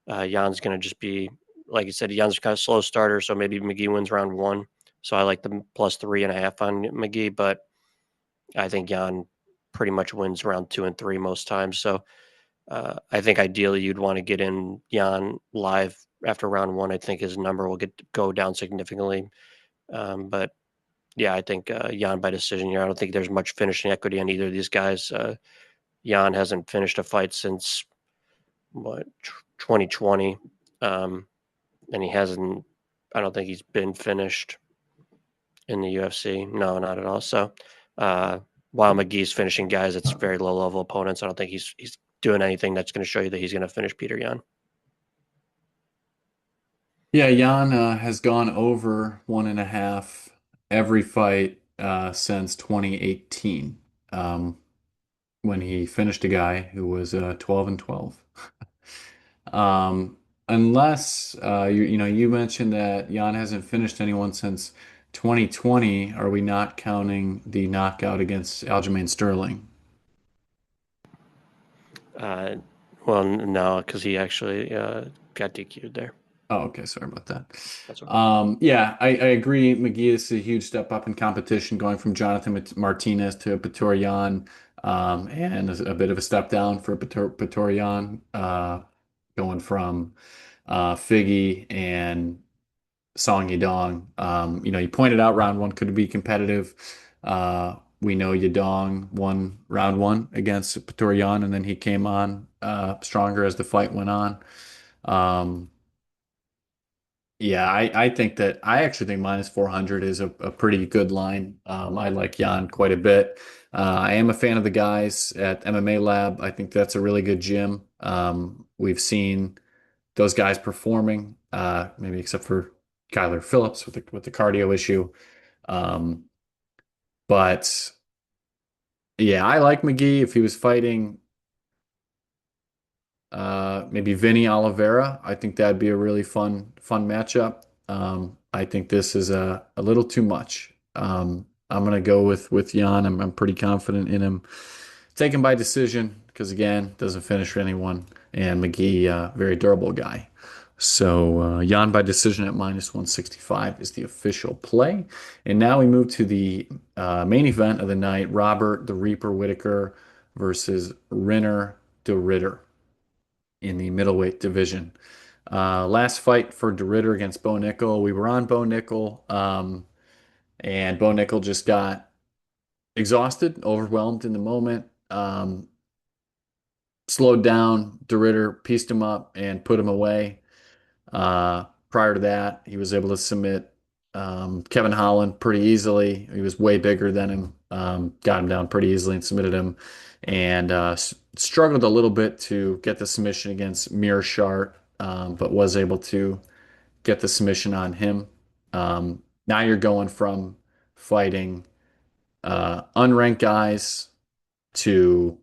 Jan's going to just be, like you said, Jan's kind of slow starter, so maybe McGhee wins round 1. So I like the +3.5 on McGhee, but I think Jan pretty much wins round 2 and 3 most times. So I think ideally you'd want to get in Jan live after round 1. I think his number will go down significantly. But yeah, I think Jan by decision here. I don't think there's much finishing equity on either of these guys. Jan hasn't finished a fight since what 2020, and he hasn't. I don't think he's been finished in the UFC. No, not at all. So while McGee's finishing guys, it's very low level opponents. I don't think he's doing anything that's going to show you that he's going to finish Peter Yan. Yeah, Jan has gone over 1.5 every fight since 2018, when he finished a guy who was 12 and 12. Um, unless you mentioned that Jan hasn't finished anyone since 2020. Are we not counting the knockout against Aljamain Sterling? Uh, well, no, because he actually got DQ'd there. Oh, okay. Sorry about that. That's okay. Yeah, I agree. McGhee is a huge step up in competition, going from Jonathan Martinez to Petorian, and a bit of a step down for Petorian, going from Figgy and Song Yadong. You pointed out round 1 could be competitive. We know Yadong won round 1 against Petorian, and then he came on stronger as the fight went on. Um, yeah, I think that I actually think -400 is a pretty good line. I like Jan quite a bit. I am a fan of the guys at MMA Lab. I think that's a really good gym. We've seen those guys performing, maybe except for Kyler Phillips with the cardio issue. Um, but yeah, I like McGhee if he was fighting maybe Vinny Oliveira. I think that'd be a really fun matchup. I think this is a little too much. I'm gonna go with Jan. I'm pretty confident in him. Taken by decision because again, doesn't finish for anyone. And McGhee, very durable guy. So Jan by decision at -165 is the official play. And now we move to the main event of the night: Robert the Reaper Whittaker versus Rinner de Ritter in the middleweight division. Last fight for DeRitter against Bo Nickel. We were on Bo Nickel, and Bo Nickel just got exhausted, overwhelmed in the moment, slowed down. DeRitter pieced him up and put him away. Prior to that, he was able to submit Kevin Holland pretty easily. He was way bigger than him, got him down pretty easily and submitted him, and struggled a little bit to get the submission against Mearshart, but was able to get the submission on him. Now you're going from fighting unranked guys to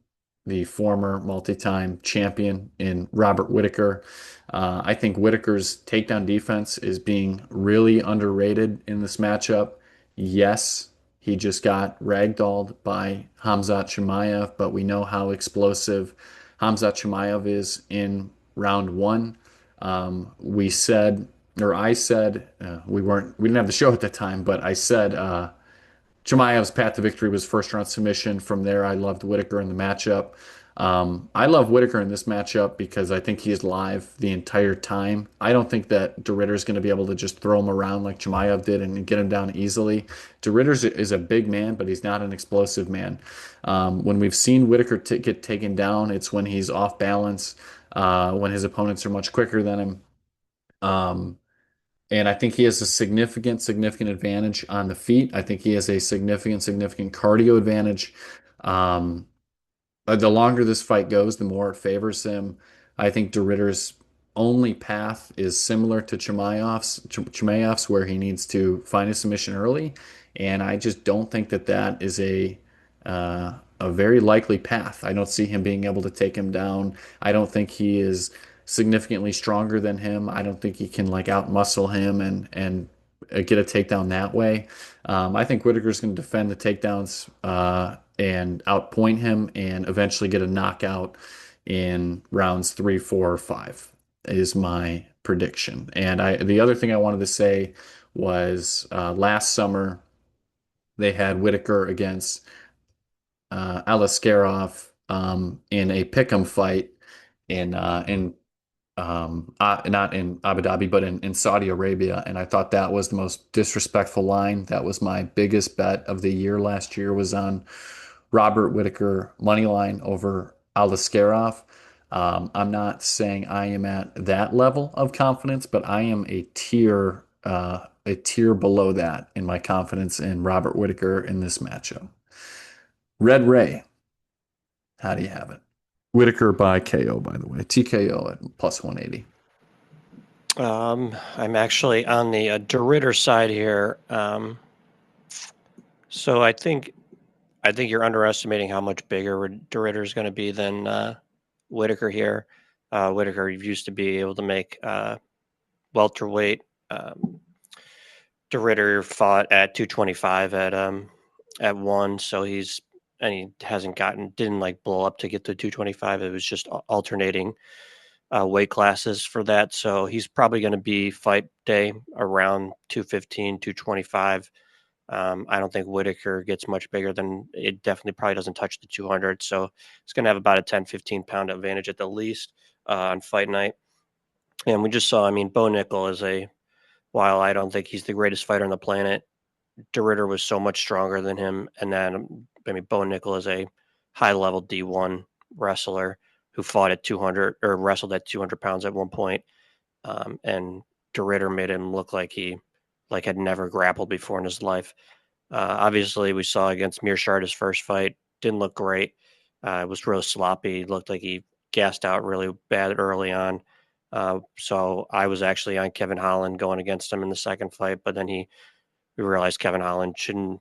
the former multi-time champion in Robert Whittaker. I think Whittaker's takedown defense is being really underrated in this matchup. Yes, he just got ragdolled by Khamzat Chimaev, but we know how explosive Khamzat Chimaev is in round 1. We said, or I said, we didn't have the show at the time, but I said Chimaev's path to victory was first round submission. From there, I loved Whittaker in the matchup. I love Whittaker in this matchup because I think he's live the entire time. I don't think that DeRitter is going to be able to just throw him around like Chimaev did and get him down easily. DeRitter is a big man, but he's not an explosive man. When we've seen Whittaker get taken down, it's when he's off balance, when his opponents are much quicker than him. Um, and I think he has a significant advantage on the feet. I think he has a significant cardio advantage. Um, the longer this fight goes, the more it favors him. I think DeRitter's only path is similar to Chimaev's, where he needs to find a submission early, and I just don't think that that is a very likely path. I don't see him being able to take him down. I don't think he is significantly stronger than him. I don't think he can like outmuscle him and get a takedown that way. I think Whittaker's going to defend the takedowns and outpoint him and eventually get a knockout in rounds 3, 4, or 5 is my prediction. And the other thing I wanted to say was last summer they had Whittaker against Alaskarov in a pick'em fight in not in Abu Dhabi, but in Saudi Arabia. And I thought that was the most disrespectful line. That was my biggest bet of the year last year was on Robert Whittaker money line over Alaskarov. I'm not saying I am at that level of confidence, but I am a tier below that in my confidence in Robert Whittaker in this matchup. Red Ray, how do you have it? Whittaker by KO, by the way. TKO at plus 180. I'm actually on the DeRitter side here. So I think you're underestimating how much bigger DeRitter is going to be than Whittaker here. Whittaker used to be able to make welterweight. DeRitter fought at 225 at one, so he didn't like blow up to get to 225. It was just alternating weight classes for that. So he's probably going to be fight day around 215, 225. I don't think Whittaker gets much bigger than it. Definitely probably doesn't touch the 200. So it's going to have about a 10, 15 pound advantage at the least on fight night. And we just saw, I mean, Bo Nickel while I don't think he's the greatest fighter on the planet, DeRitter was so much stronger than him. And then, I mean, Bo Nickel is a high level D1 wrestler who fought at 200 or wrestled at 200 pounds at one point. And DeRitter made him look like he had never grappled before in his life. Obviously, we saw against Mearshart his first fight didn't look great. It was real sloppy. It looked like he gassed out really bad early on. So I was actually on Kevin Holland going against him in the second fight, but then we realized Kevin Holland shouldn't.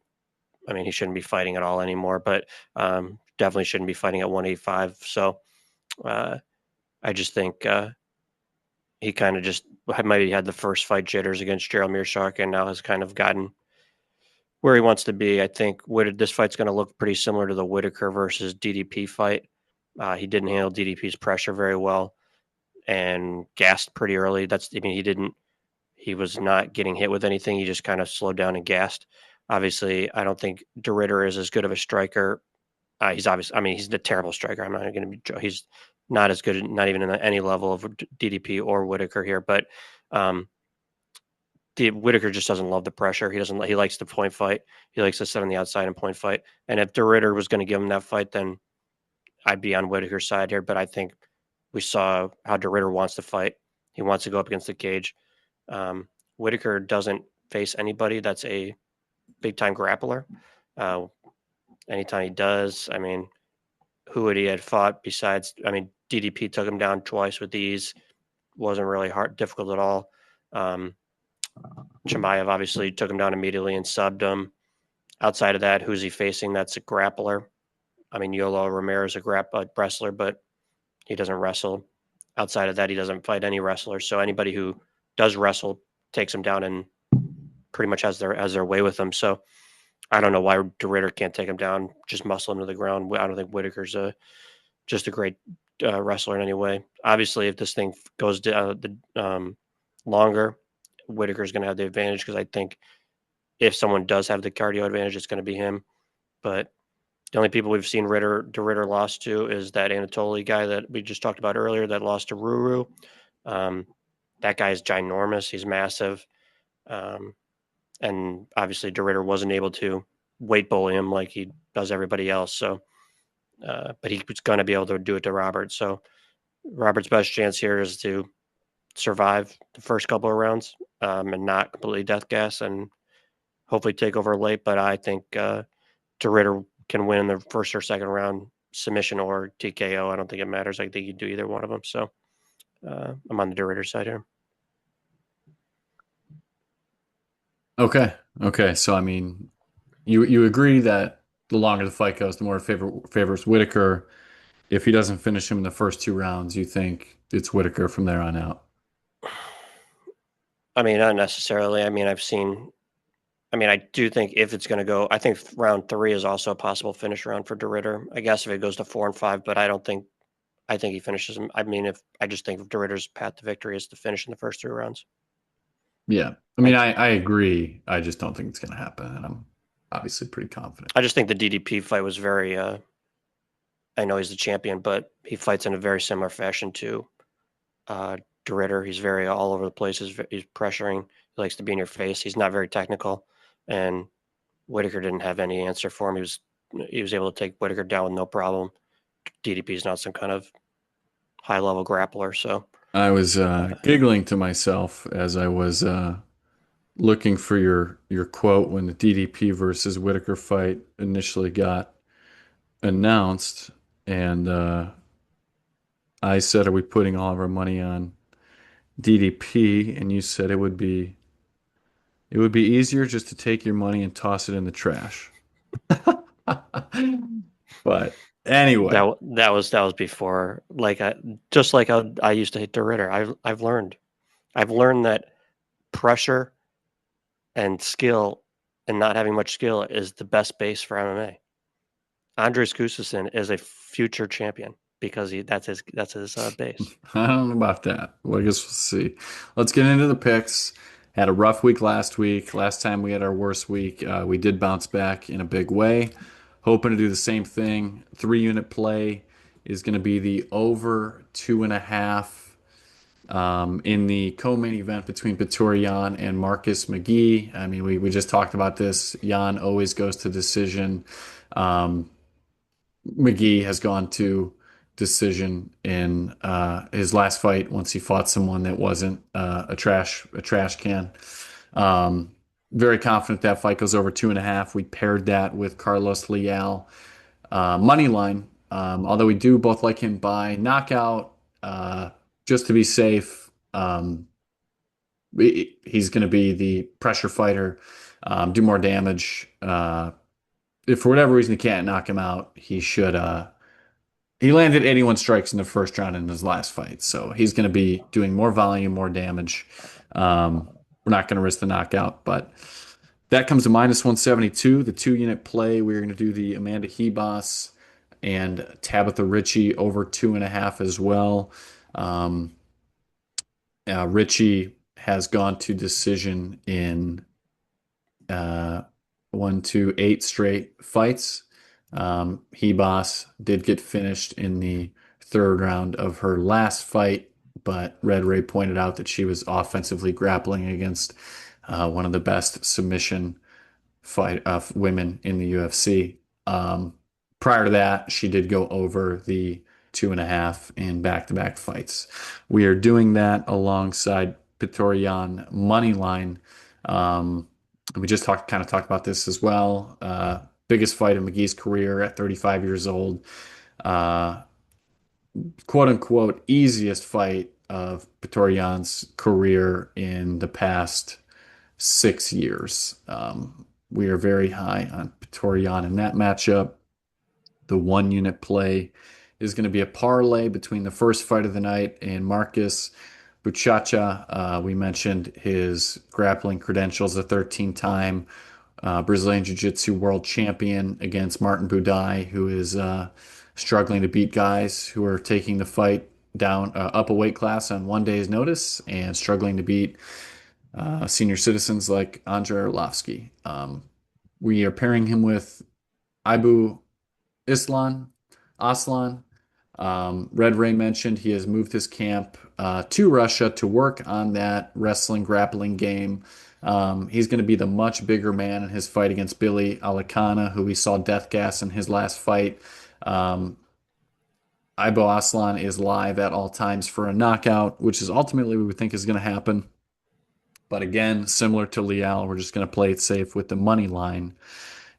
I mean, he shouldn't be fighting at all anymore. But definitely shouldn't be fighting at 185. So I just think he kind of just maybe had the first fight jitters against Gerald Mearshart and now has kind of gotten where he wants to be. I think this fight's going to look pretty similar to the Whittaker versus DDP fight. He didn't handle DDP's pressure very well and gassed pretty early. He was not getting hit with anything. He just kind of slowed down and gassed. Obviously, I don't think DeRitter is as good of a striker. He's obviously, I mean, he's a terrible striker. I'm not going to be, he's not as good, not even in any level of DDP or Whittaker here, but Whittaker just doesn't love the pressure. He likes the point fight. He likes to sit on the outside and point fight. And if DeRitter was going to give him that fight, then I'd be on Whittaker's side here. But I think we saw how DeRitter wants to fight. He wants to go up against the cage. Whittaker doesn't face anybody that's a big time grappler. Anytime he does, I mean, who would he had fought besides? I mean, DDP took him down twice with ease. Wasn't really difficult at all. Chimaev obviously took him down immediately and subbed him. Outside of that, who's he facing? That's a grappler. I mean, Yolo Romero is a wrestler, but he doesn't wrestle. Outside of that, he doesn't fight any wrestlers. So anybody who does wrestle takes him down and pretty much has their way with him. So I don't know why DeRitter can't take him down, just muscle him to the ground. I don't think Whittaker's just a great wrestler in any way. Obviously, if this thing goes longer, Whittaker's going to have the advantage because I think if someone does have the cardio advantage, it's going to be him. But The only people we've seen Ritter lost to is that Anatoly guy that we just talked about earlier that lost to Ruru. Um, that guy is ginormous. He's massive. Um, and obviously DeRitter wasn't able to weight bully him like he does everybody else. So, but he was going to be able to do it to Robert. So Robert's best chance here is to survive the first couple of rounds and not completely death gas and hopefully take over late. But I think DeRitter can win in the first or second round, submission or TKO. I don't think it matters. I think you do either one of them. So I'm on the DeRitter side here. Okay. Okay. So I mean, you agree that the longer the fight goes, the more favors Whittaker. If he doesn't finish him in the first two rounds, you think it's Whittaker from there on out. I mean, not necessarily. I mean, I do think if it's going to go, I think round 3 is also a possible finish round for DeRitter. I guess if it goes to 4 and 5, but I think he finishes him. I mean, if I just think of DeRitter's path to victory is to finish in the first 3 rounds. Yeah. I mean, I agree. I just don't think it's going to happen. And I'm obviously pretty confident. I just think the DDP fight was very, I know he's the champion, but he fights in a very similar fashion to DeRitter. He's very all over the place. He's pressuring. He likes to be in your face. He's not very technical. And Whittaker didn't have any answer for him. He was able to take Whittaker down with no problem. DDP is not some kind of high level grappler. So I was giggling to myself as I was looking for your quote when the DDP versus Whittaker fight initially got announced, and I said, "Are we putting all of our money on DDP?" And you said it would be easier just to take your money and toss it in the trash. But anyway, that was before, like just like how I used to hate DeRitter. I've learned that pressure and skill and not having much skill is the best base for MMA. Andres Gustafsson is a future champion because that's his base. I don't know about that. Well, I guess we'll see. Let's get into the picks. Had a rough week last week. Last time we had our worst week. We did bounce back in a big way. Hoping to do the same thing. 3-unit play is going to be the over 2.5 in the co-main event between Petr Yan and Marcus McGhee. I mean, we just talked about this. Yan always goes to decision. Um, McGhee has gone to decision in his last fight once he fought someone that wasn't a trash can. Um, Very confident that fight goes over 2.5. We paired that with Carlos Leal money line. Although we do both like him by knockout, just to be safe. He's going to be the pressure fighter, do more damage. If for whatever reason he can't knock him out, he should. He landed 81 strikes in the first round in his last fight, so he's going to be doing more volume, more damage. We're not going to risk the knockout, but that comes to -172. The 2-unit play, we're going to do the Amanda Ribas and Tabitha Ricci over 2.5 as well. Ricci has gone to decision in 1, 2, 8 straight fights. Ribas did get finished in the third round of her last fight, but Red Ray pointed out that she was offensively grappling against one of the best submission fight women in the UFC. Prior to that, she did go over the 2.5 in back-to-back fights. We are doing that alongside Petr Yan money line. We just kind of talked about this as well. Biggest fight of McGhee's career at 35 years old. Quote unquote easiest fight of Petr Yan's career in the past 6 years. We are very high on Petr Yan in that matchup. The 1-unit play is going to be a parlay between the first fight of the night and Marcus Buchecha. We mentioned his grappling credentials, a 13-time Brazilian Jiu-Jitsu world champion against Martin Buday, who is struggling to beat guys who are taking the fight down up a weight class on one day's notice and struggling to beat senior citizens like Andrei Arlovsky. We are pairing him with Ibu Islan, Aslan. Red Ray mentioned he has moved his camp to Russia to work on that wrestling grappling game. He's going to be the much bigger man in his fight against Billy Elekana, who we saw death gas in his last fight. Um, Ibo Aslan is live at all times for a knockout, which is ultimately what we think is going to happen. But again, similar to Leal, we're just going to play it safe with the money line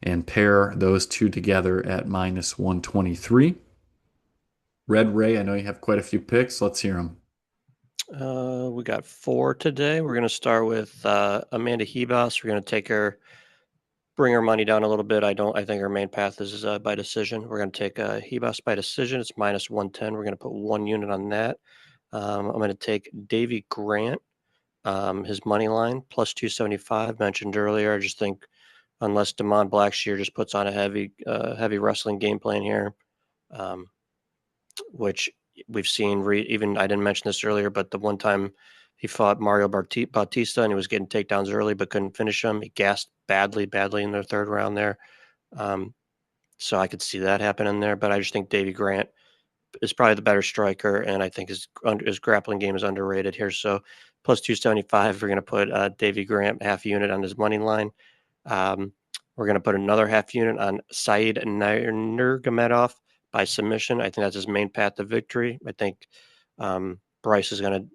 and pair those two together at minus 123. Red Ray, I know you have quite a few picks. Let's hear them. We got 4 today. We're going to start with Amanda Ribas. We're going to bring her money down a little bit. I think her main path is by decision. We're going to take Ribas by decision. It's minus 110. We're going to put 1 unit on that. I'm going to take Davy Grant, his money line, plus 275, mentioned earlier. I just think unless Damon Blackshear just puts on a heavy wrestling game plan here, which we've seen. Even I didn't mention this earlier, but the one time he fought Mario Bautista and he was getting takedowns early but couldn't finish him. He gassed badly in the third round there. So I could see that happening there. But I just think Davy Grant is probably the better striker, and I think his grappling game is underrated here. So plus 275, we're going to put Davy Grant half unit on his money line. We're going to put another half unit on Said Nurmagomedov by submission. I think that's his main path to victory. I think Bryce is going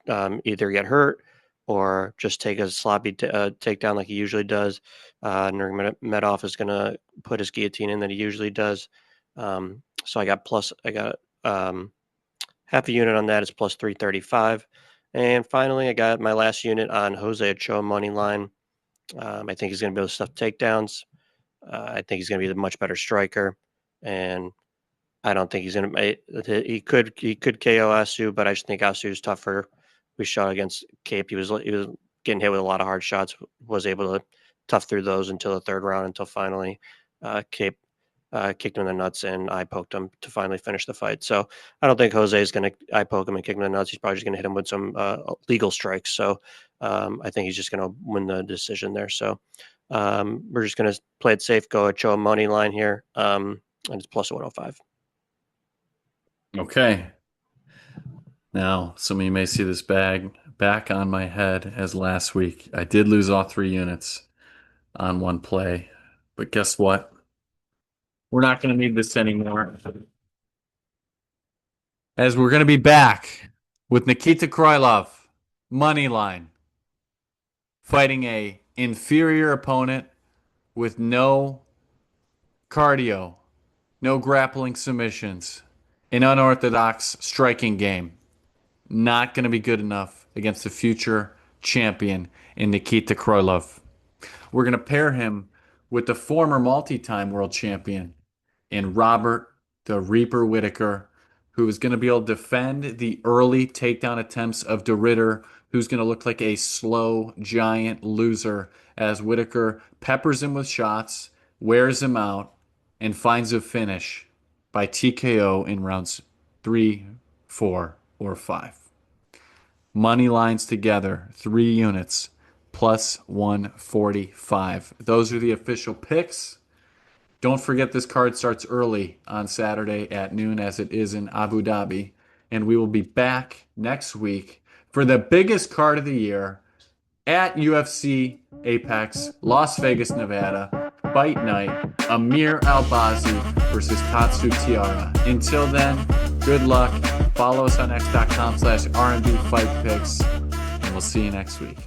to either get hurt or just take a sloppy takedown like he usually does. Nurmagomedov is going to put his guillotine in that he usually does. So I got half a unit on that is plus 335. And finally, I got my last unit on Jose Ochoa money line. I think he's going to be able to stuff takedowns. I think he's going to be the much better striker. And I don't think he's going to. He could KO Asu, but I just think Asu is tougher. We shot against Cape. He was getting hit with a lot of hard shots. Was able to tough through those until the third round. Until finally, Cape kicked him in the nuts, and I poked him to finally finish the fight. So I don't think Jose is going to eye poke him and kick him in the nuts. He's probably just going to hit him with some legal strikes. So I think he's just going to win the decision there. So we're just going to play it safe. Go Ochoa money line here, and it's plus 105. Okay. Now, some of you may see this bag back on my head as last week. I did lose all 3 units on one play, but guess what? We're not going to need this anymore. As we're going to be back with Nikita Krylov, money line, fighting a inferior opponent with no cardio, no grappling submissions, an unorthodox striking game. Not going to be good enough against the future champion in Nikita Krylov. We're going to pair him with the former multi-time world champion in Robert the Reaper Whittaker, who is going to be able to defend the early takedown attempts of De Ridder, who's going to look like a slow giant loser as Whittaker peppers him with shots, wears him out, and finds a finish by TKO in rounds 3, 4, or 5. Money lines together, 3 units, plus 145. Those are the official picks. Don't forget this card starts early on Saturday at noon as it is in Abu Dhabi. And we will be back next week for the biggest card of the year at UFC Apex, Las Vegas, Nevada. Fight night, Amir Albazi versus Katsu Tiara. Until then, good luck. Follow us on x.com/RMB Fight Picks, and we'll see you next week.